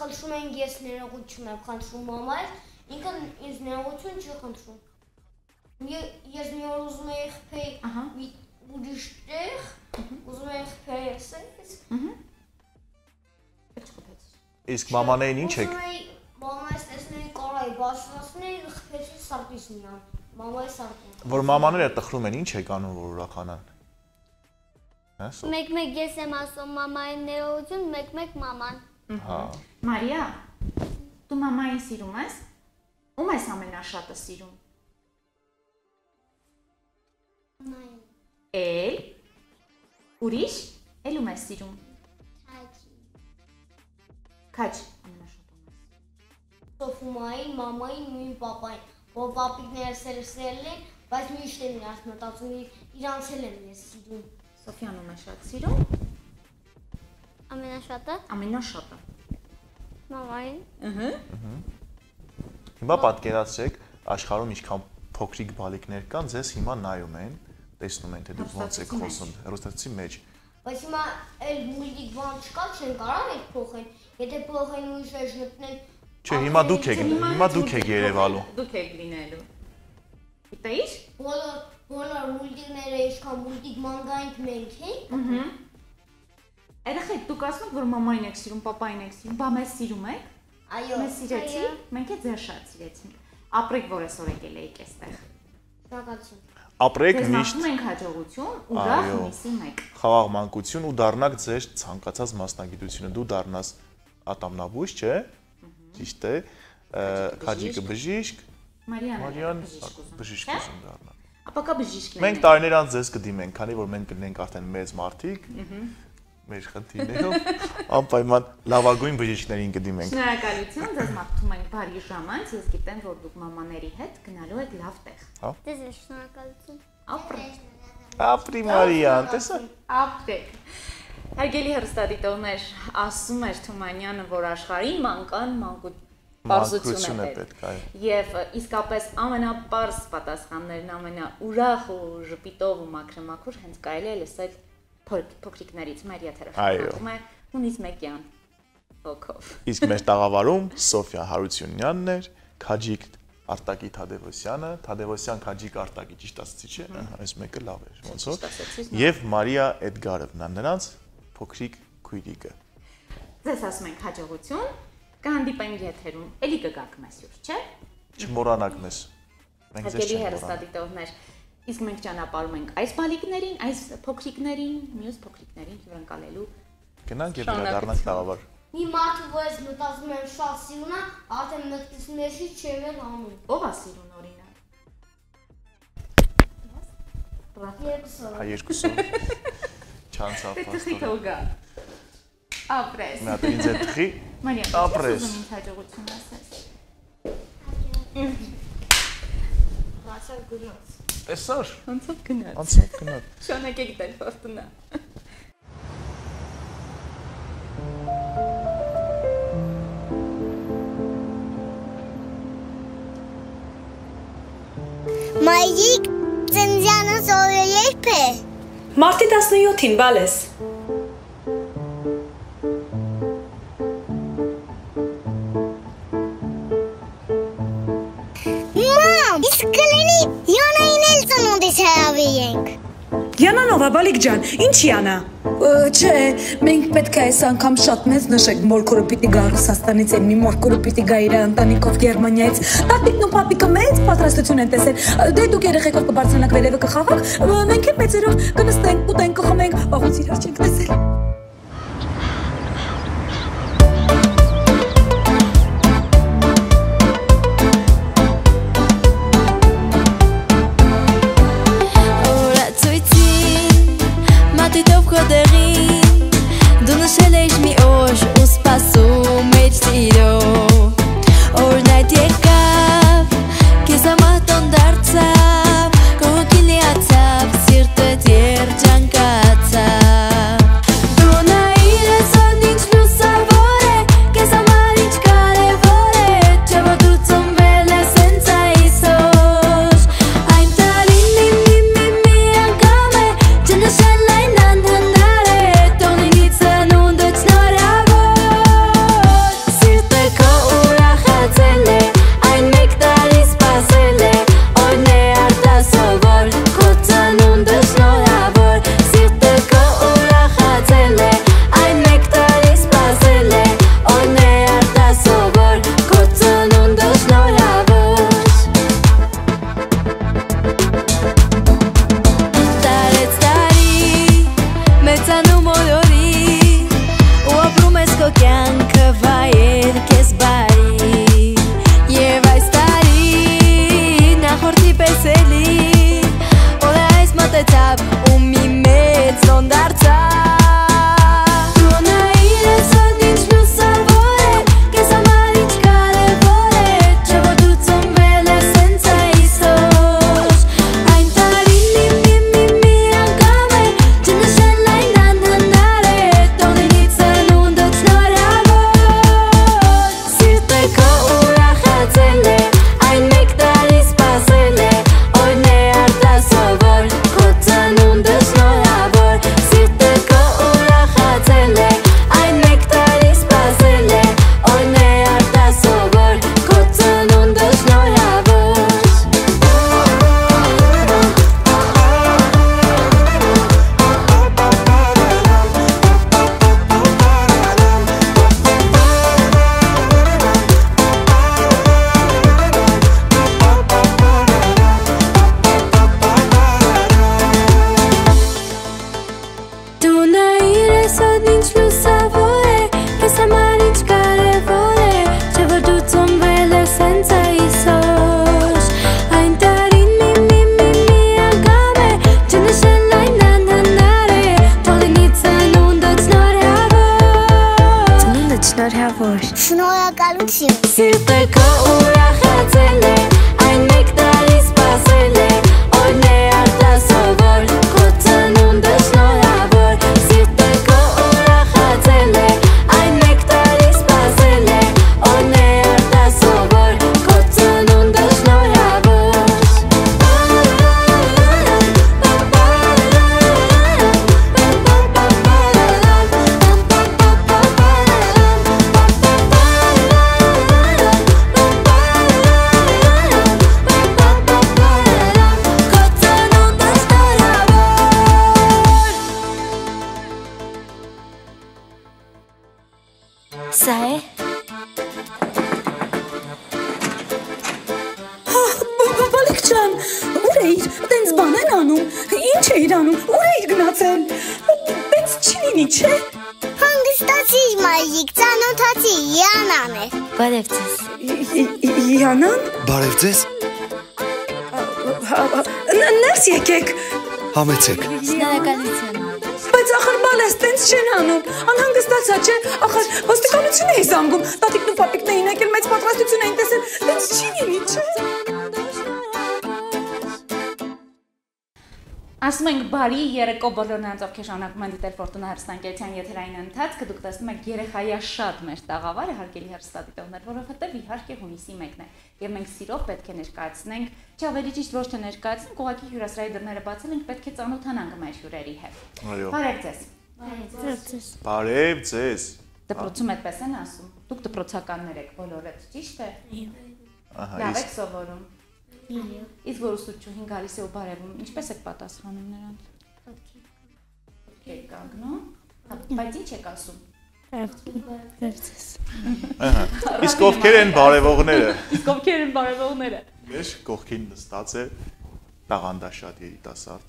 Խնդրում ենք ես ներողություն եմ խնդրում մամայից, ինքը ինձ ներողություն չի խնդրում։ Ես մի օր ուզում էի խփեի մի ուրիշ տեղ, ուզում էի խփեի էսպես։ Իսկ մամանային ինչ եք։ Մամայից տեսնեի կարայի բարձրացնեի, խփեցի սարդիս նրան, մամայի սարդին։ Որ մամաները տխրում են, ինչ եք անում, որ ուրախանան։ Մեկ-մեկ ես եմ ասում մամային ներողություն, մեկ-մեկ մաման։ Հա։ Մարիա, դու մամային սիրում ես։ Ում ես ամենաշատը սիրում։ Մային։ Էլ։ Ուրիշ, էլ ում ես սիրում։ Քաջ ամենաշատը։ Սոֆումային, մամային, նույն պապային, որ պապիկները սերսել են, բայց միշտ եմ իրաց մտածում, իրանց էլ եմ ես սիրում։ Սոֆիան ում է շատ սիրում։ Ամենաշատը։ Ամենաշատը։ Մամային։ Հիմա պատկերացրեք, աշխարհում ինչքան փոքրիկ բալիկներ կան, ձեզ հիմա նայում են, տեսնում են, թե դուք ոնց եք խոսում, հեռուստացի մեջ։ Բայց հիմա էլ մուլտիկ բան չկա, չեն կարող այդ փոխեն, եթե փոխեն ուրիշ էջ գտնեն։ Չէ, հիմա դուք եք Երևալու։ Դուք եք լինելու։ Գիտեի՞ր։ Բոլոր մուլտիկները ինչքան մուլտիկ մանգային մենք ենք։ Երեխեք, դուք ասում եք, որ մամային եք սիրում, պապային եք սիրում, բա մեզ սիրում եք։ Այո։ Մեզ սիրեցի, մենք էլ ձեր շատ սիրեցինք։ Ապրեք, որ այսօր եկել էիք այստեղ։ Շնորհակալություն։ Ապրեք միշտ։ միշտ։ Ձեզ ենք հաջողություն, ուրախ հունիսի 1։ Խաղաղ մանկություն ու դառնաք ձեր ցանկացած մասնագիտությունը։ Դու դառնաս ատամնաբույժ, չէ՞։ Ճիշտ է։ Քաջիկը բժիշկ։ Մարիան բժիշկ ուզում դառնալ։ Ապակա բժիշկ լինենք։ Մենք տարիներ անց ձեզ կդիմենք, քանի որ մենք կլինենք արդեն մեծ մարդիկ։ Մեր խնդիրներով, Անպայման լավագույն բժիշկներին կդիմենք։ Շնորհակալություն, ձեզ մաղթում ենք բարի ժամանց, ես գիտեմ, որ դուք մամաների հետ գնալու եք լավ տեղ։ Հա։ Ձեզ էլ շնորհակալություն։ Ապրի Մարիան, տեսա։ Ապրեք։ Հարգելի հեռուստադիտողներ, ասում էր Թումանյանը, որ աշխարհին մանկան պարզություն է պետք, եւ իսկապես ամենապարզ պատասխաններն ամենաուրախ ու ժպիտով ու մաքրամաքուր հենց կարելի է լսել փոքրիկներից մեր եթերախմբում է հունիս Մեկյան հոգով։ Իսկ մեր տաղավարում Սոֆիա Հարությունյանն էր, Քաջիկ Արտակի Թադևոսյանը, Թադևոսյան Քաջիկ Արտակի ճիշտ ասացի չէ, այս մեկը լավ էր, ոնց որ, եւ Մարիա Էդգարովնա, նրանց փոքրիկ քույրիկը։ Ձեզ ասում ենք հաջողություն, կհանդիպենք եթերում, էլի կգաք մեզ յուր, չէ։ Չմոռանաք մեզ։ Մենք ձեզ չմոռանանք։ Հեռուստադիտողներ, իսկ մենք ճանապարհում ենք այս բալիկներին, այս փոքրիկներին, մյուս փոքրիկներին հյուրընկալելու։ Գնանք եւ վերադառնանք տաղավար։ Մի մարդու որ մտածում եմ շատ սիրուն է, արդեն մտքից մեջից չեմ էլ անում։ Ո՞վ է սիրուն օրինակ։ Երկուսով։ Չանցավ փաստորեն։ Ապրես։ Նա ինձ է թխի։ Մարիա, ապրես։ Ինձ հաջողություն ասես։ Ռասալ գնաց։ Տեսար։ Անցավ գնաց։ Անցավ գնաց։ Շնորհակալ եմ Ֆորտունա։ Մայրիկ, ծննդյանս օրը երբ է։ Մարտի 17-ին, բալես։ Մամ, իսկ կլինի Յանային էլ ծնունդից հրավիրենք։ Յանանով, բալիկ ջան, ինչ Յանա։ Չէ, մենք պետք է այս անգամ շատ մեծ նշենք, մորքորը պիտի գա Ռուսաստանից, մի մորքորը պիտի գա իր ընտանիքով Գերմանիայից։ Տատիկն ու պապիկը մեծ պատրաստություն են տեսել։ Դե դուք երեխեքով կբարձրանաք վերևը կխաղաք, մենք էլ մեծերով կնստենք, ուտենք, կխմենք, վաղուց իրար չենք տեսել։ Դու շնորհավոր։ Շնորհակալություն։ Սիրտը քո ուրախացել է, այն մեկ տարի սպասել է, օրն է արտասովոր, քո ծնունդը շնորհավոր։ Սիրտը քո ուրախացել է, այն մեկ տարի սպասել է, օրն է արտասովոր, քո ծնունդը շնորհավոր։ Սա է։ Բալիկ ջան, ուր էիր, տենց բան են անում, ինչ էիր անում, ուր էիր գնացել, տենց չի լինի, չէ։ Հանգստացի մայրիկ, ծանոթացի, Յանան է։ Բարև ձեզ։ Յանան։ Բարև ձեզ։ Ներս եկեք։ Համեցեք։ Շնորհակալություն։ Բայց ախր բալես տենց չեն անում, անհանգստացա չէ, ախր ոստիկանություն էի զանգում, տատիկն ու պապիկն էին եկել, մեծ պատրաստություն էին տեսել, տենց չի լինի, չէ։ Ասում ենք բարի երեկո բոլոր նրանց, ովքեր շարունակում են դիտել Ֆորտունա հեռուստաընկերության եթերային ընթացքը, դուք տեսնում եք երեխայաշատ մեր տաղավարը, հարգելի հեռուստադիտողներ, որովհետև իհարկե հունիսի 1-ն է, եւ մենք սիրով պետք է ներկայացնենք, չէ, ավելի ճիշտ ոչ թե ներկայացնենք, ուղղակի հյուրասրահի դռները բացել ենք, պետք է ծանոթանանք մեր հյուրերի հետ։ Բարև ձեզ։ Բարև ձեզ։ Դպրոցում այդպես են ասում։ Դուք դպրոցականներ եք բոլորդ, ճիշտ է։ Լավ եք սովորում։ Իսկ որ ուսուցչուհին գալիս է ու բարևում, ինչպես եք պատասխանում նրան։ Ոտքի կանգնում, բայց ինչ եք ասում։ Իսկ ովքեր են բարևողները։ Իսկ ովքեր են բարևողները։ Մեր կողքին նստած է տաղանդաշատ երիտասարդ։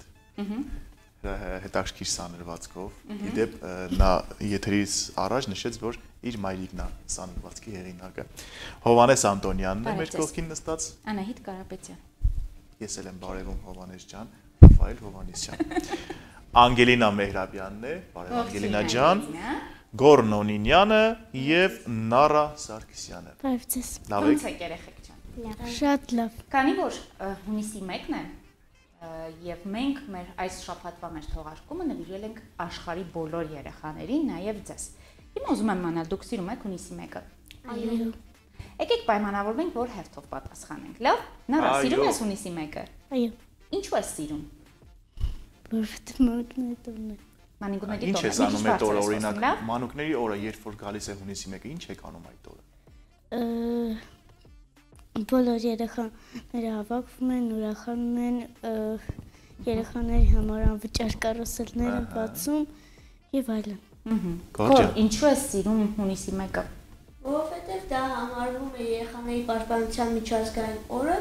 Հետաքրքիր սանրվածքով։ Իդեպ նա եթերից առաջ նշեց, որ իր մայրիկն է սանրվածքի հեղինակը։ Հովհաննես Անտոնյանն է մեր կողքին նստած։ Անահիտ Կարապետյան։ Ես էլ եմ բարևում Հովհաննես ջան, Ռաֆայել Հովհաննիսյան։ Անգելինա Մեհրաբյանն է, բարև Անգելինա ջան։ Գոռն Օնինյանը եւ Նարա Սարգսյանը։ Բարև ձեզ։ Լավ եք։ Ո՞նց եք երեխեք ջան։ Շատ լավ։ Քանի որ հունիսի 1-ն է, եւ մենք մեր այս շաբաթվա մեր թողարկումը նվիրել ենք աշխարհի բոլոր երեխաներին, նաեւ ձեզ։ Հիմա ուզում եմ իմանալ, դուք սիրում եք հունիսի 1-ը։ Այո։ Եկեք պայմանավորվենք, որ հերթով պատասխանենք։ Լավ։ Նորա, սիրում ես հունիսի 1-ը։ Այո։ Ինչու ես սիրում։ Որովհետև մանուկների տոնն է։ Մանուկների Ինչ ես անում այդ օրը, օրինակ, մանուկների օրը, երբ որ գալիս է հունիսի 1-ը, ինչ եք անում այդ օրը։ Բոլոր երեխաները հավաքվում են, ուրախանում են, երեխաների համար անվճար կարուսելներ են բացում եւ այլն։ Գորջա։ Ինչու ես սիրում հունիսի 1-ը։ Որովհետև դա համարվում է երեխաների պաշտպանության միջազգային օրը,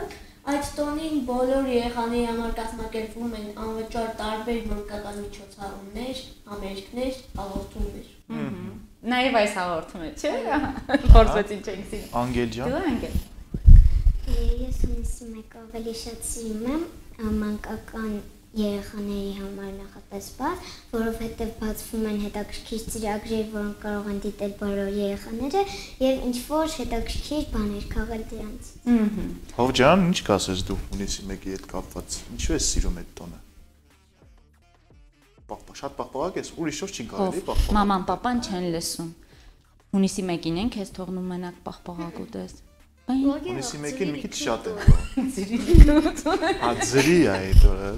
այդ տոնին բոլոր երեխաների համար կազմակերպվում են անվճար տարբեր մանկական միջոցառումներ, համերգներ, հաղորդումներ։ Նաեւ այս հաղորդումը, չէ՞։ Փորձեց ինչ ենք սիրում։ Անգել ջան։ Դու Անգել։ Ես հունիսի 1-ը ավելի շատ սիրում եմ մանկական երեխաների համար նախատեսված, որովհետև բացվում են հետաքրքիր ծրագրեր, որոնք կարող են դիտել բոլոր երեխաները եւ ինչ-որ հետաքրքիր բաներ քաղել դրանց։ Հով ջան, ինչ կասես դու հունիսի 1-ի հետ կապված։ Ինչու ես սիրում այդ տոնը։ Շատ պաղպաղակ ես, ուրիշ ոչ չի կարելի պաղպաղակ։ Մաման, պապան չեն լսում։ Հունիսի 1-ին են քեզ թողնում մենակ պաղպաղակ ուտես։ Հունիսի 1-ին մի քիչ շատ են։ Ձրի է այդ օրը։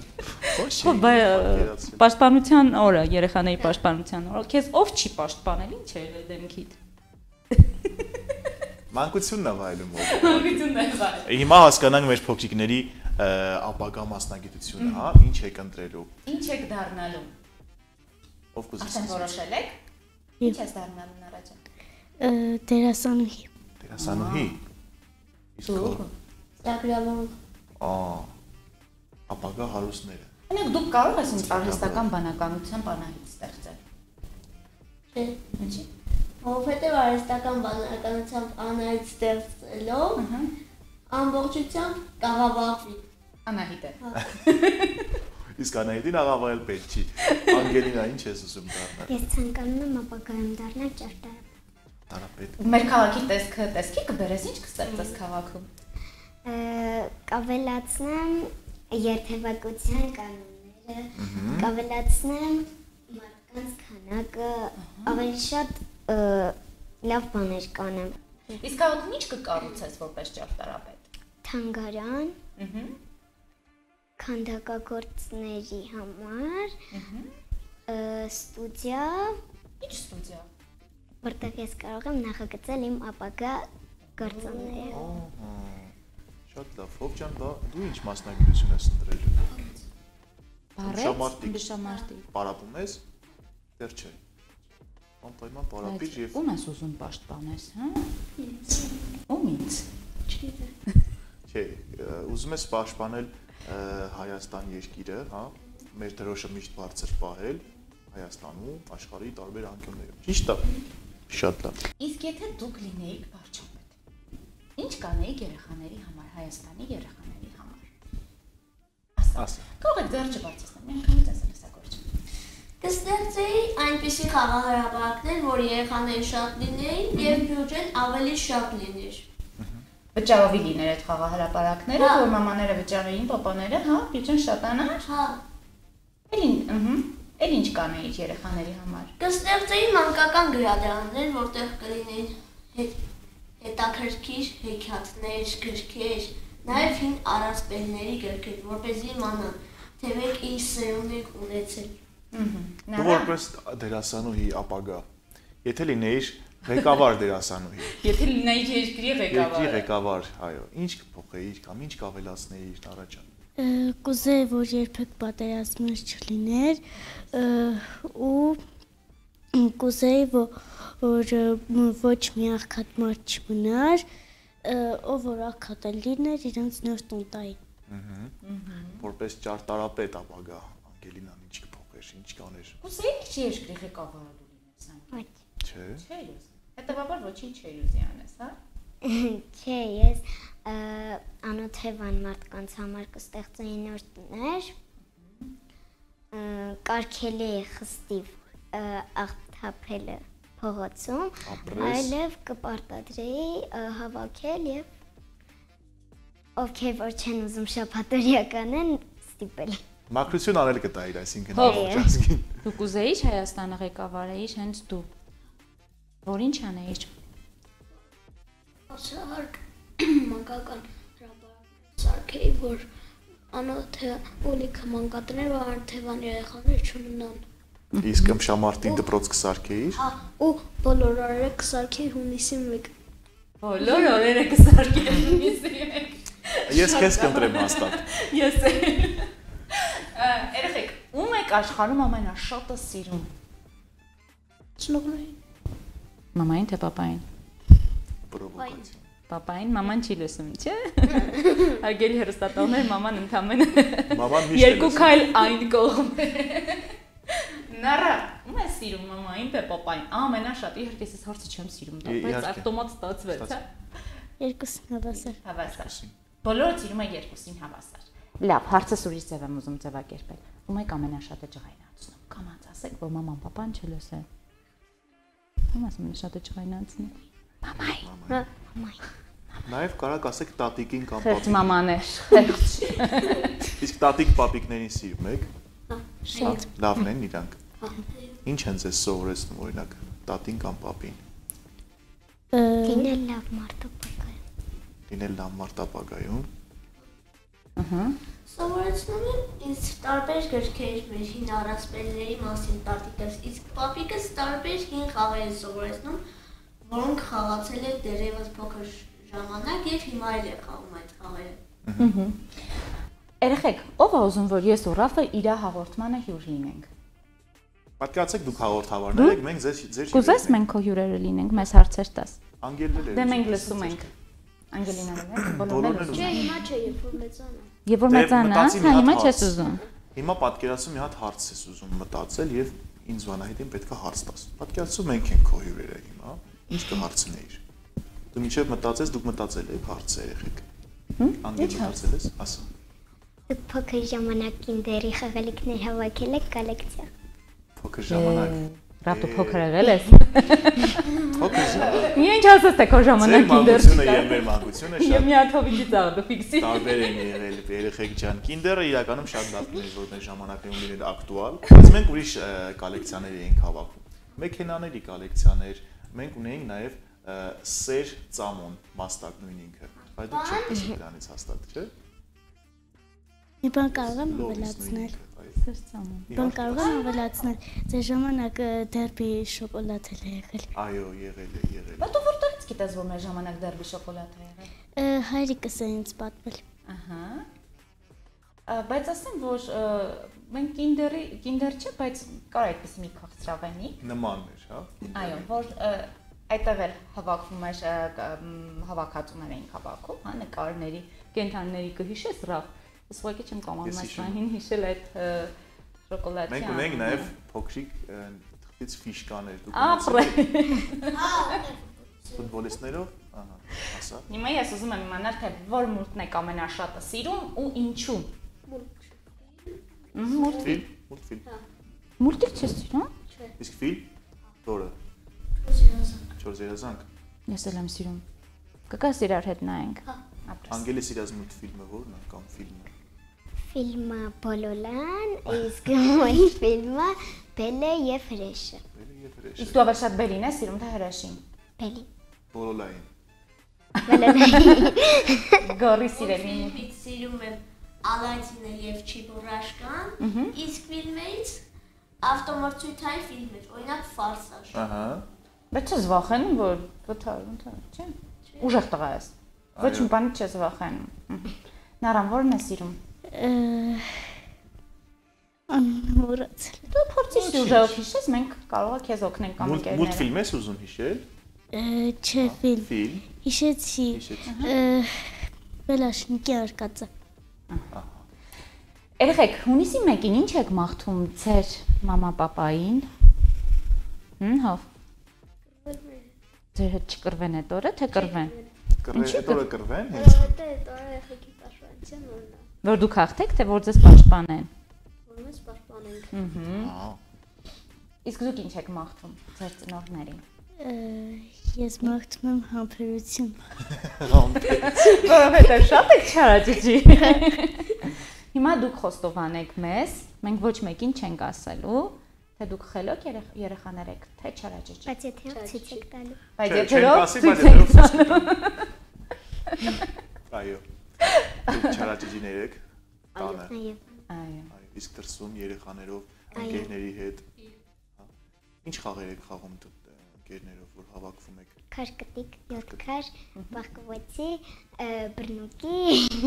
Պաշտպանության օրը, երեխաների պաշտպանության օրը։ Քեզ ով չի պաշտպանել, ինչ է դեմքիդ։ Մանկությունն է վայելում։ Մանկությունն է վայելում։ Հիմա հասկանանք մեր փոքրիկների ապագա մասնագիտությունը, հա, ինչ եք ընտրելու։ Ինչ եք դառնալու։ Ով կուզի։ Արդեն որոշել եք։ Ինչ ես դառնալու Նարաջան։ Դերասանուհի։ Դերասանուհի։ Իսկ Ծրագրավորող։ Ապագա հարուստները։ Այնինչ դուք կարող ես ինչ արհեստական բանականության բանահիտ ստեղծել։ Չէ։ Ինչի՞։ Որովհետև արհեստական բանականության բանահիտ ստեղծելով ամբողջությամբ կաղավաղվի։ Անահիտը։ Իսկ Անահիտին աղավաղել պետք չի։ Անգելինա, ինչ ես ուզում դառնալ։ Ես ցանկանում եմ ապագայում դառնալ ճարտարապետ։ Տարապետ։ Մեր քաղաքի տեսքը տեսքի կբերես, ինչ կստեղծես քաղաքում։ Կավելացնեմ երթևեկության կանոնները, կավելացնեմ մարդկանց քանակը, ավելի շատ լավ բաներ կանեմ։ Իսկ քաղաքում ինչ կկառուցես որպես ճարտարապետ։ Թանգարան, քանդակագործների համար, ստուդիա։ Ինչ ստուդիա։ Որտեղ ես կարող եմ նախագծել իմ ապագա գործոնները։ Շատ լավ, Հովջան, դու ինչ մասնագիտություն ես ընտրել։ Բժշամարտիկ։ Պարապում ես։ Դեռ չէ։ Անպայման պարապիր եւ ում ես ուզում պաշտպանես, հա։ Ում ինձ։ Չէ, ուզում ես պաշտպանել Հայաստան երկիրը, հա, մեր դրոշը միշտ բարձր պահել Հայաստանում, աշխարհի տարբեր անկյուններում։ Ճիշտ է։ Շատ լավ։ Իսկ եթե դուք լինեիք վարչապետ, ինչ կանեիք երեխաների համար, Հայաստանի երեխաների համար։ Ասա։ Կարող եք դեռ չբարձրացնել, միանգամից ասել հեսա գործ։ Կստեղծեի այնպիսի խաղահարաբակներ, որ երեխաները շատ լինեին եւ բյուջեն ավելի շատ լիներ։ Վճարովի լիներ այդ խաղահարաբակները, որ մամաները վճարեին, պապաները, հա, բյուջեն շատանար։ Հա։ Էլ ինչ կանեիք երեխաների համար։ Կստեղծեի մանկական գրադարաններ, որտեղ կլինեին հետաքրքիր հեքիաթներ, գրքեր, նաև հին առասպելների գրքեր, որպեսզի իմանան, թե մենք ինչ սերունդ ենք ունեցել։ Դու որպես դերասանուհի ապագա, եթե լինեիր ղեկավար դերասանուհի։ Եթե լինեիր երկրի ղեկավար։ Երկրի ղեկավար, այո, ինչ կփոխեիր կամ ինչ կավելացնեիր առաջան։ Կուզեի, որ երբեք պատերազմներ չլիներ ու կուզեի, որ ոչ մի աղքատ մարդ չմնար, ով որ աղքատ լիներ, իրենց նոր տուն տային։ Որպես ճարտարապետ ապագա, Անգելինան ինչ կփոխեր, ինչ կաներ։ Կուզեի չի երկրի ղեկավարը դու լինես այն։ Չէ։ Չէ, հետևաբար ոչինչ չէ ուզի անես, հա։ Չէ, ես անօթևան մարդկանց համար կստեղծեի նոր տներ, կարգելի է խստիվ աղթափելը փողոցում, այլև կպարտադրեի հավաքել եւ ովքեր որ չեն ուզում շաբաթօրյական են ստիպել։ Մաքրություն անել կտայիր, այսինքն ամբողջ ազգին։ Դու կուզեիր Հայաստանը ղեկավարեիր հենց դու։ Որ ինչ անեիր։ Ասարկ մանկական հրապարակ սարքեի, որ անօթևան մանկատներ ու անօթևան երեխաներ չունենան։ Իսկ ըմբշամարտի դպրոց կսարքեիր։ Հա, ու բոլոր օրերը կսարքեի հունիսի 1։ Բոլոր օրերը կսարքեի հունիսի 1։ Ես քեզ կընտրեմ հաստատ։ Ես։ Երեխեք, ում եք աշխարհում ամենաշատը սիրում։ Ծնողներին։ Մամային թե պապային։ Պրովոկացիա։ Պապային, մաման չի լսում, չէ՞։ Հարգելի հեռուստատողներ, մաման ընդամենը Մաման միշտ է երկու քայլ այն կողմ։ Նարա, ում է սիրում մամային թե պապային։ Ամենաշատ, իհարկե ես հարցը չեմ սիրում, բայց ավտոմատ ստացվեց, հա։ Երկուսին հավասար։ Հավասար։ Բոլորը սիրում են երկուսին հավասար։ Լավ, հարցս ուրիշ ձև եմ ուզում ձևակերպել։ Ում եք ամենաշատը ջղայնացնում։ Կամած ասեք, որ մաման պապան չլսեն։ Ում ասում են շատը ջղայնացնում։ Մամային։ Նաև կարակ ասեք տատիկին կամ պապիկին։ Խեղճ մամաներ, խեղճ։ Իսկ տատիկ պապիկներին սիրում եք։ Շատ։ Լավն են իրանք։ Ինչ են ձեզ սովորեցնում օրինակ տատին կամ պապին։ Լինել լավ մարդ ապագայում։ Լինել լավ մարդ ապագայում։ Սովորեցնում են ինձ տարբեր գրքեր մեր հին առասպելների մասին տատիկս, իսկ պապիկս տարբեր հին խաղեր են սովորեցնում, որոնք խաղացել եք դեռևս փոքր ժամանակ եւ հիմա էլ է խաղում այդ խաղերը։ Երեխեք, ով է ուզում, որ ես ու Ռաֆը իր հաղորդմանը հյուր լինենք։ Պատկերացեք դուք հաղորդավարներ եք, մենք ձեր Կուզես մենք քո հյուրերը լինենք, մեզ հարցեր տաս։ Անգելվել է։ Դե մենք լսում ենք։ Անգելինան է, բոլորն են։ Չէ, հիմա չէ, երբ որ մեծանա։ Երբ որ մեծանա, հա հիմա չես ուզում։ Հիմա պատկերացում մի հատ հարց ես ուզում մտածել եւ ինձ Վանահետին պետքա հարց տաս։ Պատկերացում մենք ենք քո հյուրերը հիմա, ինչ կհարցնեիր։ Դու մինչեւ մտածես, դուք մտածել եք հարց երեխեք։ Անգելի հարցել ես, ասա։ Դուք փոքր ժամանակին դերի խաղալիքներ հավաքել եք կոլեկցիա։ Փոքր ժամանակ։ Ռապ դու փոքր եղել ես։ Փոքր ժամանակ։ ասես թե քո ժամանակին դեռ մանկությունը եւ մեր մանկությունը շատ։ Եվ մի հատ հովիճի ծաղը դու ֆիքսի։ Տարբեր են եղել երեխեք ջան։ Kinder-ը իրականում շատ լավ է, որ մեր ժամանակներում լինել ակտուալ, բայց մենք ուրիշ կոլեկցիաներ էինք հավաքում։ Մեքենաների կոլեկցիաներ, մենք ունեինք նաեւ սեր ծամոն մաստակ նույն ինքը։ Բայց դու չեք տեսել դրանից հաստատ, չէ՞։ Մի բան կարող եմ ավելացնել։ Սեր ծամոն։ Բան կարող եմ ավելացնել։ Ձեր ժամանակը դերբի շոկոլադ էլ է եղել։ Այո, եղել է։ Բայց դու որտեղից գիտես, որ մեր ժամանակ դերբի շոկոլադ է եղել։ Հայրիկս է ինձ պատմել։ Ահա։ Բայց ասեմ, որ մենք Kinder չէ, բայց կար այդպես մի քաղցրավենի։ Նմանն էր, հա։ Այո, որ այդտեղ էլ հավաքվում էր հավաքածուներ էին հավաքում, հա, նկարների, կենթանիների կհիշես ռավ։ Ես ուղղակի չեմ կամանում այս բանին հիշել այդ շոկոլադի։ Մենք ունենք նաև փոքրիկ թղթից ֆիշկաներ դուք։ Ֆուտբոլիստներով, ահա, ասա։ Հիմա ես ուզում եմ իմանալ, թե որ մուլտն եք ամենաշատը սիրում ու ինչու։ Մուլտֆիլմ։ Մուլտիկ չես սիրում։ Իսկ ֆիլմ։ Որը։ Չորս երազանք։ Ես էլ եմ սիրում։ Կգաս իրար հետ նայենք։ Անգելի սիրած մուլտֆիլմը որն է կամ ֆիլմը։ Ֆիլմը Բոլոլան, իսկ մոյ ֆիլմը Բելը եւ Հրեշը։ Իսկ դու ավելի շատ Բելին ես սիրում թե Հրեշին։ Բելին։ Բոլոլային։ Գորի սիրելի։ Ֆիլմից սիրում եմ Ալադինը եւ Չիբուրաշկան, իսկ ֆիլմից ավտոմարցույթային ֆիլմեր, օրինակ Ֆարսաժ։ Ահա։ Բայց չես վախենում, որ չէ։ Ուժեղ տղա ես։ Ոչ մի բանի չես վախենում։ Նարան ո՞րն է սիրում։ Մոռացել։ Դու փորձիր ուժեղ հիշես, մենք կարող ենք քեզ օգնենք կամ ընկերները։ Մուլտֆիլմ ես ուզում հիշել։ Չէ, ֆիլմ։ Ֆիլմ։ Հիշեցի։ Բելաշնիկի արկածը։ Երեխեք, հունիսի 1-ին ինչ եք մաղթում ձեր մամա-պապային։ Հով։ Ձեր հետ չկրվեն այդ օրը, թե կրվեն։ Այդ օրը կրվեն։ Այդ օրը եղեքի պաշտպանության օրն է։ Որ դուք հաղթեք, թե որ ձեզ պաշտպանեն։ Որ մեզ պաշտպանենք։ Իսկ դուք ինչ եք մաղթում ձեր ծնողներին։ Ես մաղթում եմ համբերություն։ Որովհետև շատ եք չարաճճի։ Հիմա դուք խոստովանեք մեզ, մենք ոչ մեկին չենք ասելու, թե դուք խելոք երեխաներ եք, թե չարաճճի։ Բայց եթե ցույց եք տալու։ Բայց եթե ցույց եք տալու։ Այո։ Դուք չարաճճիներ եք տանը։ Այո։ Իսկ դրսում երեխաներով, ընկերների հետ։ Ինչ խաղեր եք խաղում ընկերներով, որ հավաքվում եք։ Քաշկտիկ, յոթքար, բախկվոցի, բռնուկի։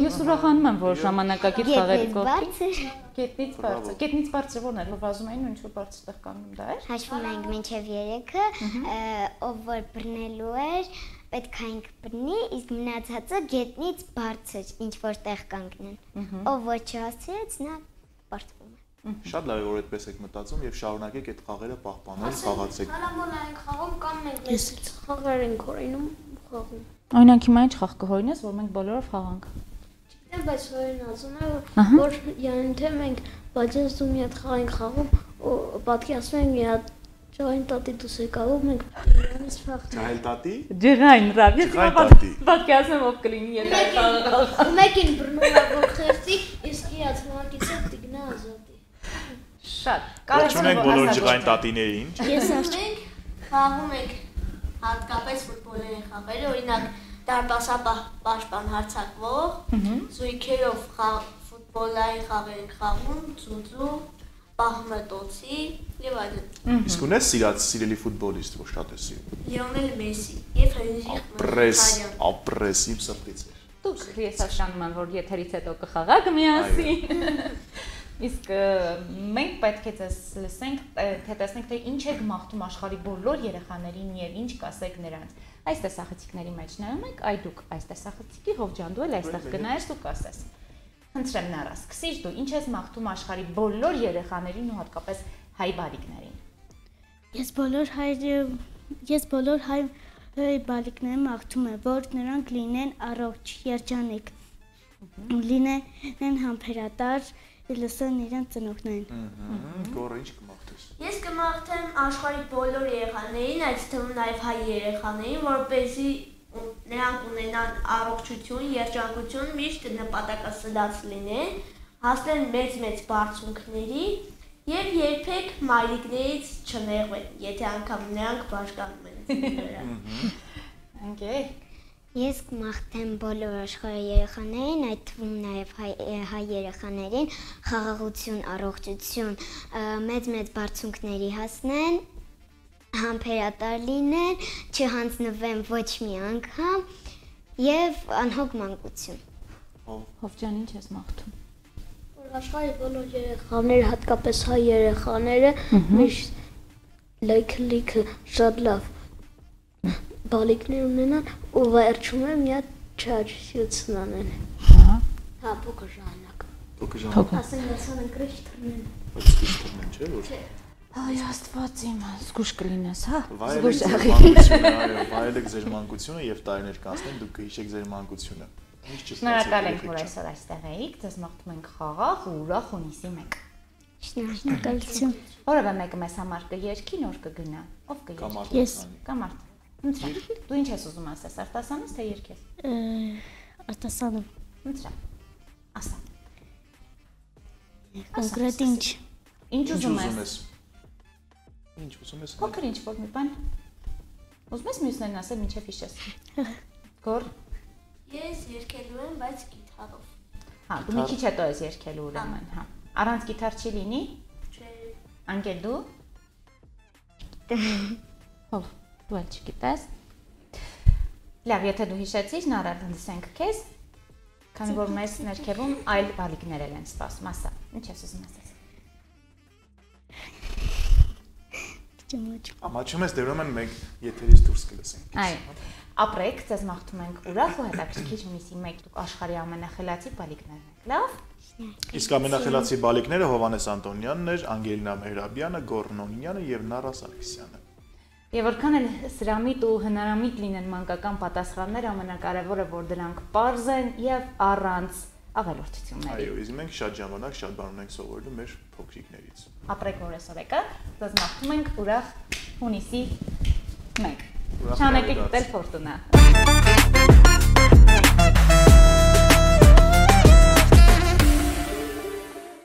Ես ուրախանում եմ, որ ժամանակակից խաղերի կողքին։ Գետնից բարձր։ Գետնից բարձր ո՞րն էր, որ վազում էին ու ինչ-որ բարձր տեղ կանգնում դա էր։ Հաշվում ենք մինչև 3-ը, ով որ բռնելու էր, պետք է ինք բռնի, իսկ մնացածը գետնից բարձր ինչ որ տեղ կանգնեն։ Ով որ չհասցրեց, նա պարտվում է։ Շատ լավ է որ այդպես եք մտածում եւ շարունակեք այդ խաղերը պահպանել, խաղացեք։ Հալամոլ ենք խաղում կամ մենք մեզ խաղեր ենք հորինում խաղում։ Օրինակ հիմա ինչ խաղ կհորինես, որ մենք բոլորով խաղանք։ Չգիտեմ, բայց հորին ասում է, որ յան թե մենք բաժանս ու մի հատ խաղ ենք խաղում, ու պատկերացնում ենք մի հատ ջահել տատի դուս եկալով մենք նրանից փախնում։ Ջահել տատի։ Ջղայն ռավ, ես պատկերացնում ով կլինի եթե խաղը։ Մեկին բռնում է որ խերտի, իսկ իրաց մակից է տիգնա ազատի։ Շատ։ Ողջունենք բոլոր ջղայն տատիներին։ Ես ասենք խաղում ենք հատկապես ֆուտբոլային խաղերը, օրինակ դարպասապաշտպան հարձակվող, զույգերով ֆուտբոլային խաղեր ենք խաղում, ծուծու, պահմետոցի եւ այլն։ Իսկ ունես սիրելի ֆուտբոլիստ, որ շատ է սիրում։ Լիոնել Մեսի եւ Հենրիկ Մխիթարյան։ Ապրես իմ սրտից։ Դուք ես աշանում եմ, որ եթերից հետո կխաղաք միասին։ Իսկ մենք պետք է ձեզ լսենք, թե տեսնենք, թե ինչ եք մաղթում աշխարհի բոլոր երեխաներին եւ ինչ կասեք նրանց։ Այս տեսախցիկների մեջ նայում եք, այ դուք այս տեսախցիկի Հովջան դու էլ այստեղ կնայես ու կասես։ Խնդրեմ Նարա, սկսիր դու, ինչ ես մաղթում աշխարհի բոլոր երեխաներին ու հատկապես հայ բարիկներին։ Ես բոլոր հայ բարիկներին մաղթում եմ, որ նրանք լինեն առողջ, երջանիկ, լինեն համբերատար, լսեն իրենց ծնողներին։ Գոռ ինչ կմաղթում։ Ես կմաղթեմ աշխարհի բոլոր երեխաներին, այդ թվում նաև հայ երեխաներին, որպեսզի նրանք ունենան առողջություն, երջանկություն, միշտ նպատակասլաց լինեն, հասնեն մեծ բարձունքների եւ երբեք մայրիկներից չնեղվեն, եթե անգամ նրանք բաժանում են իրար։ Okay. Ես կմաղթեմ բոլոր աշխարհի երեխաներին, այդ թվում նաև հայ երեխաներին, խաղաղություն, առողջություն, մեծ բարձունքների հասնեն, համբերատար լինեն, չհանձնվեն ոչ մի անգամ եւ անհոգ մանկություն։ Հովջան, ինչ ես մաղթում։ Որ աշխարհի բոլոր երեխաները, հատկապես հայ երեխաները, միշտ լիքը շատ լավ բալիկներ ունենան ու վերջում եմ մի հատ չարչություն անեն։ Հա, փոքր ժամանակ։ Ասեն լսան ընկրիչ թռնեն։ Բայց զգուշ թռնեն, չէ՞ որ։ Այ Աստված իմ, զգուշ կլինես, հա։ Զգուշ աղի։ Վայելեք ձեր մանկությունը եւ տարիներ կանցնեն, դուք կհիշեք ձեր մանկությունը։ Շնորհակալ ենք, որ այսօր այստեղ էիք, ձեզ մաղթում ենք խաղաղ ու ուրախ հունիսի 1։ Շնորհակալություն։ Որևէ մեկը մեզ համար կերքի, նոր կգնա։ Ով կերքի։ Ես։ Կամ արդ։ Դու ինչ ես ուզում ասես, արտասանես թե երգես։ Արտասանում։ Ընտրա։ Ասա։ Կոնկրետ ինչ։ Ինչ ուզում ես։ Ինչ ուզում ես։ Փոքր ինչ որ մի բան։ Ուզում ես մյուսներն ասել ինչև հիշես։ Գոր։ Ես երգելու եմ, բայց գիտարով։ Հա, դու մի քիչ հետո ես երգելու ուրեմն, հա։ Առանց գիտար չի լինի։ Չէ։ Անկել դու։ Ով։ Դու էլ չգիտես։ Լավ, եթե դու հիշեցիր, նարար լսենք քեզ, քանի որ մեզ ներքևում այլ բալիկներ են սպասում, ասա, ինչ ես ուզում ասես։ Ամաչում ես դերում են մեկ եթերից դուրս կլսենք։ Այո, ապրեք, ձեզ մաղթում ենք ուրախ ու հետաքրքիր հունիսի 1 դուք աշխարհի ամենախելացի բալիկներն եք, լավ։ Իսկ ամենախելացի բալիկները Հովհաննես Անտոնյանն էր, Անգելինա Մեհրաբյանը, Գոռն Օնինյանը եւ Նարա Սարգսյանը։ Եվ որքան էլ սրամիտ ու հնարամիտ լինեն մանկական պատասխանները, ամենակարևորը որ դրանք պարզ են եւ առանց ավելորդությունների։ Այո, իսկ մենք շատ ժամանակ շատ բան ունենք սովորելու մեր փոքրիկներից։ Ապրեք որ այսօր եկաք, ձեզ մաղթում ենք ուրախ հունիսի 1։ Շանեկեք դել ֆորտունա։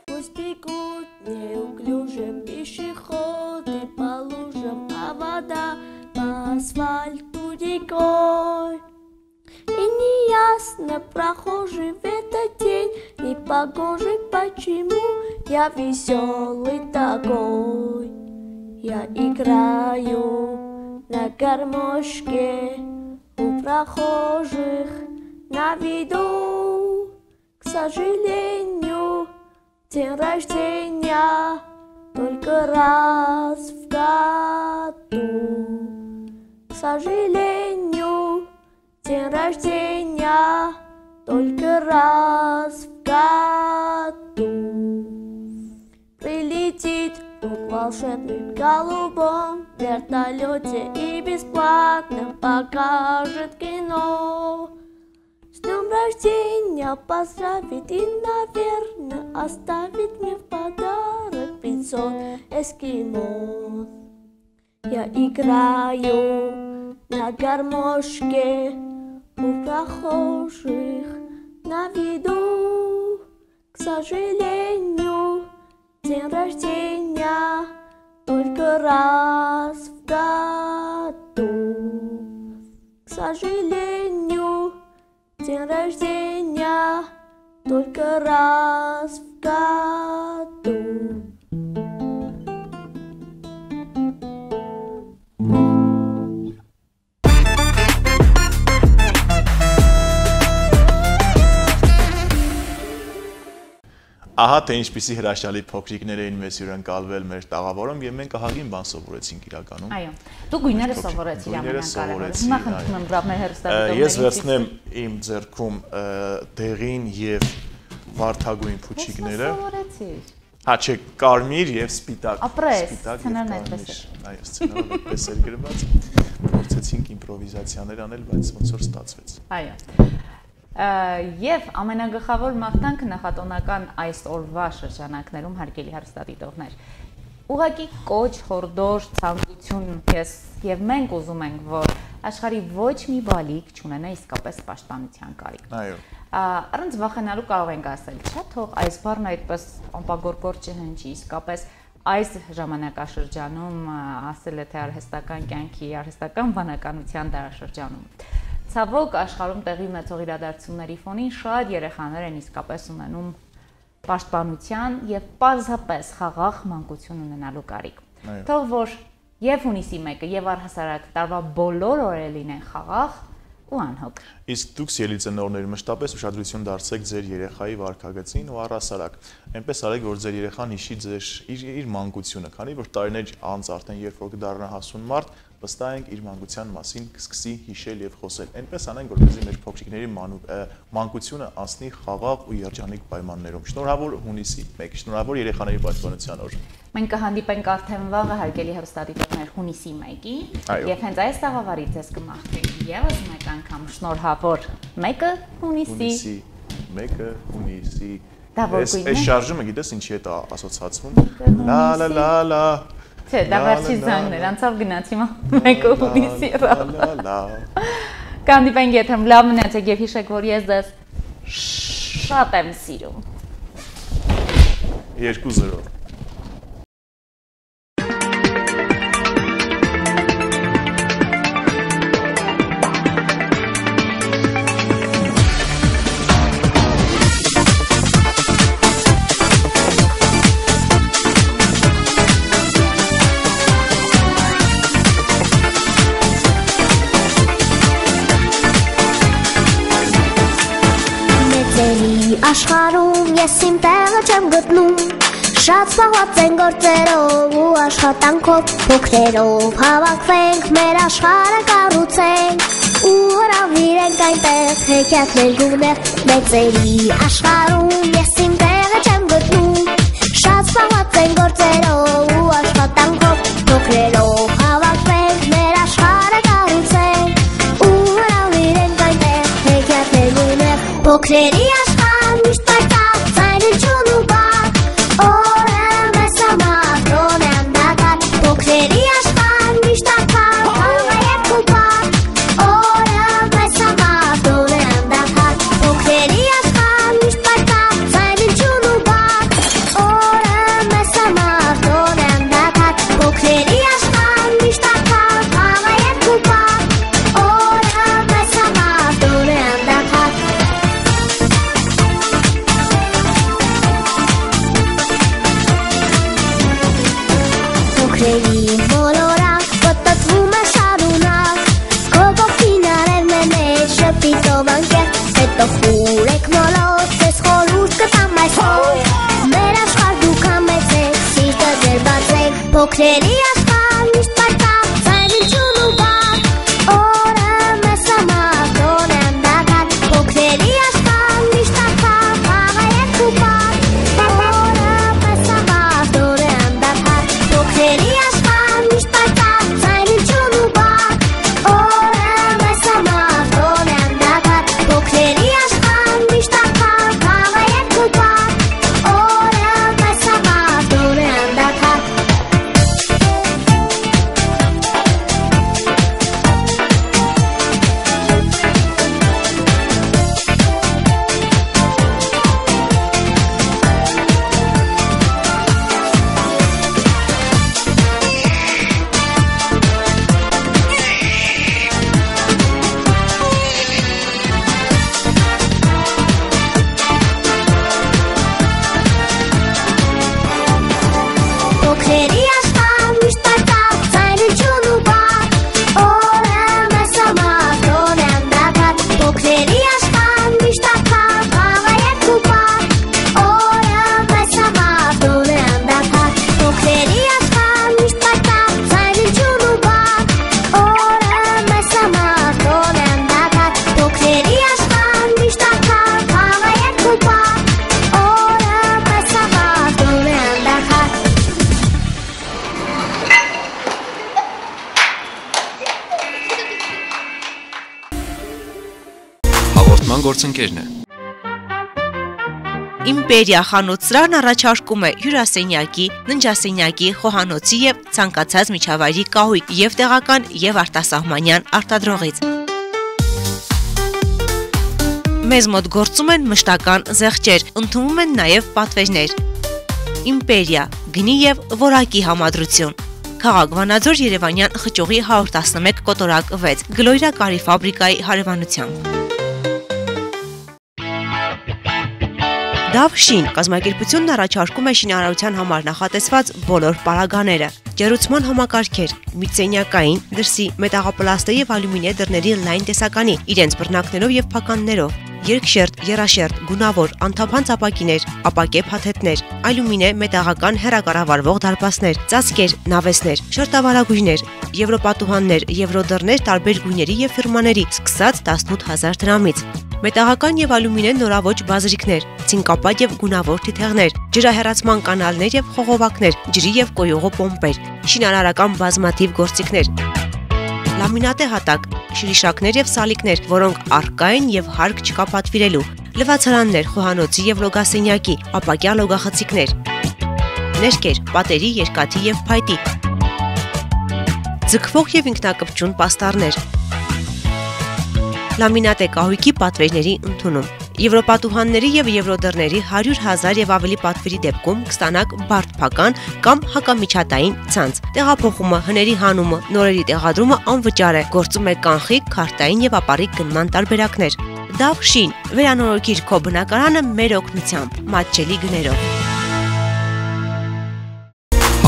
Пусть бегут неуклюже пешеходы по лужам, а вода по асфальту рекой. И неясно прохожий в этот день непогожий, почему я веселый такой. Я играю на гармошке у прохожих на виду. К сожалению, день рождения только раз в году. К сожалению, день рождения только раз в году. Прилетит друг волшебный в голубом вертолете и бесплатно покажет кино. С днем рождения поздравит и, наверное, оставит мне в подарок 500 эскимо. Я играю на гармошке у прохожих на виду. К сожалению, день рождения только раз в году. К сожалению, день рождения только раз в году. Ահա թե ինչպիսի հրաշալի փոքրիկներ էին մեզ հյուրընկալվել մեր տաղավարում եւ մենք ահագին բան սովորեցինք իրականում։ Այո։ Դու գույները սովորեցիր ամենակարևորը։ Հիմա խնդրում եմ բրավ մեր հերոստատիտողներին։ Ես վերցնեմ իմ ձեռքում դեղին եւ վարդագույն փուչիկները։ Սովորեցիր։ Հա, չէ, կարմիր եւ սպիտակ։ Ապրես, սցենարն այդպես է։ Այո, սցենարն այդպես էր գրված։ Փորձեցինք իմպրովիզացիաներ անել, բայց ոնց որ ստացվեց։ Այո։ Եվ ամենագլխավոր մաղթանքը նախատոնական այս օրվա շրջանակներում հարգելի հեռուստադիտողներ ուղղակի կոչ, հորդոր, ցանկություն ես եւ մենք ուզում ենք, որ աշխարհի ոչ մի բալիկ չունենա իսկապես պաշտպանության կարիք։ Այո։ Առանց վախենալու կարող ենք ասել, չէ՞, թող այս բառն այդպես ամպագորգոր չհնչի, իսկապես այս ժամանակաշրջանում ասել է թե արհեստական կյանքի, արհեստական բանականության դարաշրջանում։ Ցավոք աշխարհում տեղի ունեցող իրադարձությունների ֆոնին շատ երեխաներ են իսկապես ունենում պաշտպանության եւ պարզապես խաղաղ մանկություն ունենալու կարիք։ Թող որ եւ հունիսի 1-ը եւ առհասարակ տարվա բոլոր օրերը լինեն խաղաղ ու անհոգ։ Իսկ դուք սիրելի ծնողներ մշտապես ուշադրություն դարձեք ձեր երեխայի վարքագծին ու առհասարակ այնպես արեք, որ ձեր երեխան հիշի իր մանկությունը, քանի որ տարիներ անց արդեն երբ որ կդառնա հասուն մարդ, վստահ ենք իր մանկության մասին կսկսի հիշել եւ խոսել։ Այնպես անենք, որպեսզի մեր փոքրիկների մանկությունը անցնի խաղաղ ու երջանիկ պայմաններում։ Շնորհավոր հունիսի 1, շնորհավոր երեխաների պաշտպանության օր։ Մենք կհանդիպենք արդեն վաղը հարգելի հեռուստադիտողներ հունիսի 1-ին եւ հենց այս տաղավարից ձեզ կմաղթենք եւս մեկ անգամ շնորհավոր 1-ը հունիսի 1-ը հունիսի։ Այս շարժումը գիտես ինչի է ասոցացվում։ Լա լա լա լա։ Չէ, դա վերջի զանգն էր, անցավ գնաց հիմա 1-ը հունիսի։ Կհանդիպենք եթերում, լավ մնացեք եւ հիշեք, որ ես ձեզ շատ եմ սիրում։ 2-0 Աշխարհում ես իմ տեղը չեմ գտնում, շատ զբաղված են գործերով ու աշխատանքով, փոքրերով հավաքվենք, մեր աշխարհը կառուցենք ու հրավիրենք այնտեղ հեքիաթներ գունեղ, մեծերի աշխարհում ես իմ տեղը չեմ գտնում, շատ զբաղված են գործերով ու աշխատանքով, փոքրերով հավաքվենք, մեր աշխարհը կառուցենք ու հրավիրենք այնտեղ հեքիաթներ գունեղ, փոքրերի միշտ պայքար, ցայնություն ու բար, օրը մեզ համար դոն եմ դակար, փոքրերի աշխարհ միշտ ակար, խաղը երբ ու բար, օրը մեզ համար դոն եմ դակար, փոքրերի աշխարհ միշտ պայքար, ցայնություն ու բար, օրը մեզ համար դոն եմ դակար, փոքրերի աշխարհ միշտ ակար, խաղը երբ ու բար, օրը մեզ համար դոն եմ դակար։ Փոքրերի մոլորակ պտտվում է շարունակ, քո ողքին արևն է մեջ շփիտով անկեղ, հետո խուրեք մոլոց, ես խորհուրդ կտամ այսօր, մեր աշխարհ դուք համեցեք, սիրտը ձեր բացեք, փոքրերի աշխարհ միշտ պայքար, ցայնություն ու բար, օրը մեզ համար դոն եմ դակար, փոքրերի աշխարհ միշտ ակար, խաղը երբ ու բար, օրը մեզ համար դոն եմ դակար, փոքրերի աշխարհ միշտ պայքար, ցայնություն ու բար, օրը մեզ համար դոն եմ դակար, փոքրերի աշխարհ միշտ ակար, խաղը երբ ու բար, օրը մեզ համար դոն եմ դակար։ Փոքրերի աշխարհ միշտ պայքար, ցայնություն ու բար, օրը մեզ համար դոն եմ դակար, փոքրերի աշխարհ միշտ ակար, խաղը երբ ու բար, օրը մեզ համար դոն եմ դակար, փոքրերի աշխարհ միշտ պայքար, ցայնություն ու բար, օրը մեզ համար դոն եմ դակար, փոքրերի աշխարհ միշտ ակար, խաղը երբ ու բար, օրը մեզ համար դոն եմ դակար։ Հաղորդման գործընկերն է։ Իմպերիա խանութ-սրահն առաջարկում է հյուրասենյակի, ննջասենյակի, խոհանոցի եւ ցանկացած միջավայրի կահույք եւ տեղական եւ արտասահմանյան արտադրողից։ Մեզ մոտ գործում են մշտական զեղչեր, ընդունվում են նաեւ պատվերներ։ Իմպերիա, գնի եւ որակի համադրություն։ Քաղաք Վանաձոր Երևանյան խճուղի 111 կոտորակ 6 Գլոյրա կարի ֆաբրիկայի հարևանությամբ։ Դավ Շին կազմակերպությունն առաջարկում է շինարարության համար նախատեսված բոլոր պարագաները, ջերուցման համակարգեր, միծենյակային, դրսի, մետաղապլաստե եւ ալյումինե դռների լայն տեսականի, իրենց բռնակներով եւ փականներով, երկշերտ, եռաշերտ, գունավոր, անթափանց ապակիներ, ապակե փաթեթներ, ալյումինե մետաղական հեռակառավարվող դարպասներ, ծածկեր, նավեսներ, շերտավարագույրներ, եվրոպատուհաններ, եվրոդռներ տարբեր գույների եւ ֆիրմաների, սկսած 18000 դրամից։ Մետաղական եւ ալյումինե նորաոճ բազրիկներ, ցինկապատ եւ գունավոր թիթեղներ, ջրահեռացման կանալներ եւ խողովակներ, ջրի եւ կոյուղու պոմպեր, շինարարական բազմաթիվ գործիքներ, լամինատե հատակ, շրիշակներ եւ սալիկներ, որոնք առկա են եւ հարկ չկա պատվիրելու, լվացարաններ, խոհանոցի եւ լոգասենյակի, ապակյա լոգախցիկներ, ներկեր, պատերի, երկաթի եւ փայտի, ձգվող եւ ինքնակպչուն պաստառներ, լամինատե կահույքի պատվերների ընդունում։ Եվրոպատուհանների եւ եվրոդռների 100,000 եւ ավելի պատվերի դեպքում կստանաք բարդ փական կամ հակամիջատային ցանց։ Տեղափոխումը, հների հանումը, նորերի տեղադրումը անվճար է։ Գործում է կանխիկ, քարտային եւ ապառիկ գնման տարբերակներ։ Դավ Շին, վերանորոգիր քո բնակարանը մեր օգնությամբ, մատչելի գներով։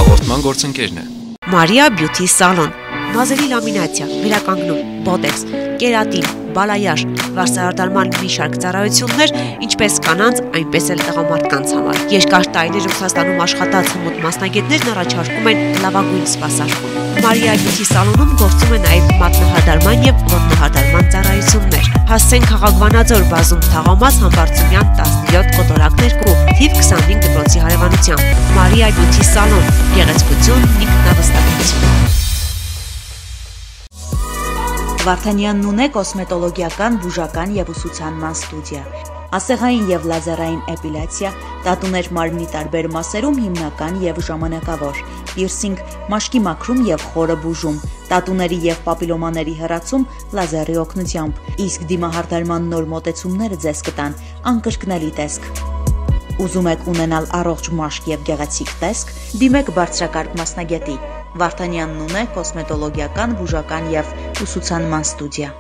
Հաղորդման գործընկերն է Մարիա Բյութի սալոն, բազելի լամինացիա, վերականգնում, բոտեքս, կերատին, բալայաշ, վարսահարդարման մի շարք ծառայություններ, ինչպես կանանց, այնպես էլ տղամարդկանց համար։ Երկար տարիներ Ռուսաստանում աշխատած հմուտ մասնագետներն առաջարկում են լավագույն սպասարկում։ Մարիա Բյութի սալոնում գործում է նաև մատնահարդարման եւ ոտնահարդարման ծառայություններ։ Հասցեն քաղաք Վանաձոր, բազում Թաղամաս, Համբարձումյան 17 կոտորակ 2, թիվ 25 դպրոցի հարևանությամբ։ Մարիա Բյութի սալոն, գեղեցկություն, ինքնավստահություն։ Վարդանյանն ունե կոսմետոլոգիական, բուժական եւ ուսուցանման ստուդիա, ասեղային եւ լազերային էպիլյացիա, տատուներ մարմնի տարբեր մասերում հիմնական եւ ժամանակավոր, պիրսինգ, մաշկի մաքրում եւ խորը բուժում, տատուների եւ պապիլոմաների հեռացում լազերի օգնությամբ, իսկ դիմահարդարման նոր մոտեցումները ձեզ կտան անկրկնելի տեսք։ Ուզում եք ունենալ առողջ մաշկ եւ գեղեցիկ տեսք, դիմեք բարձրակարգ մասնագետի։ Վարդանյանն ունե կոսմետոլոգիական, բուժական եւ ուսուցանման ստուդիա։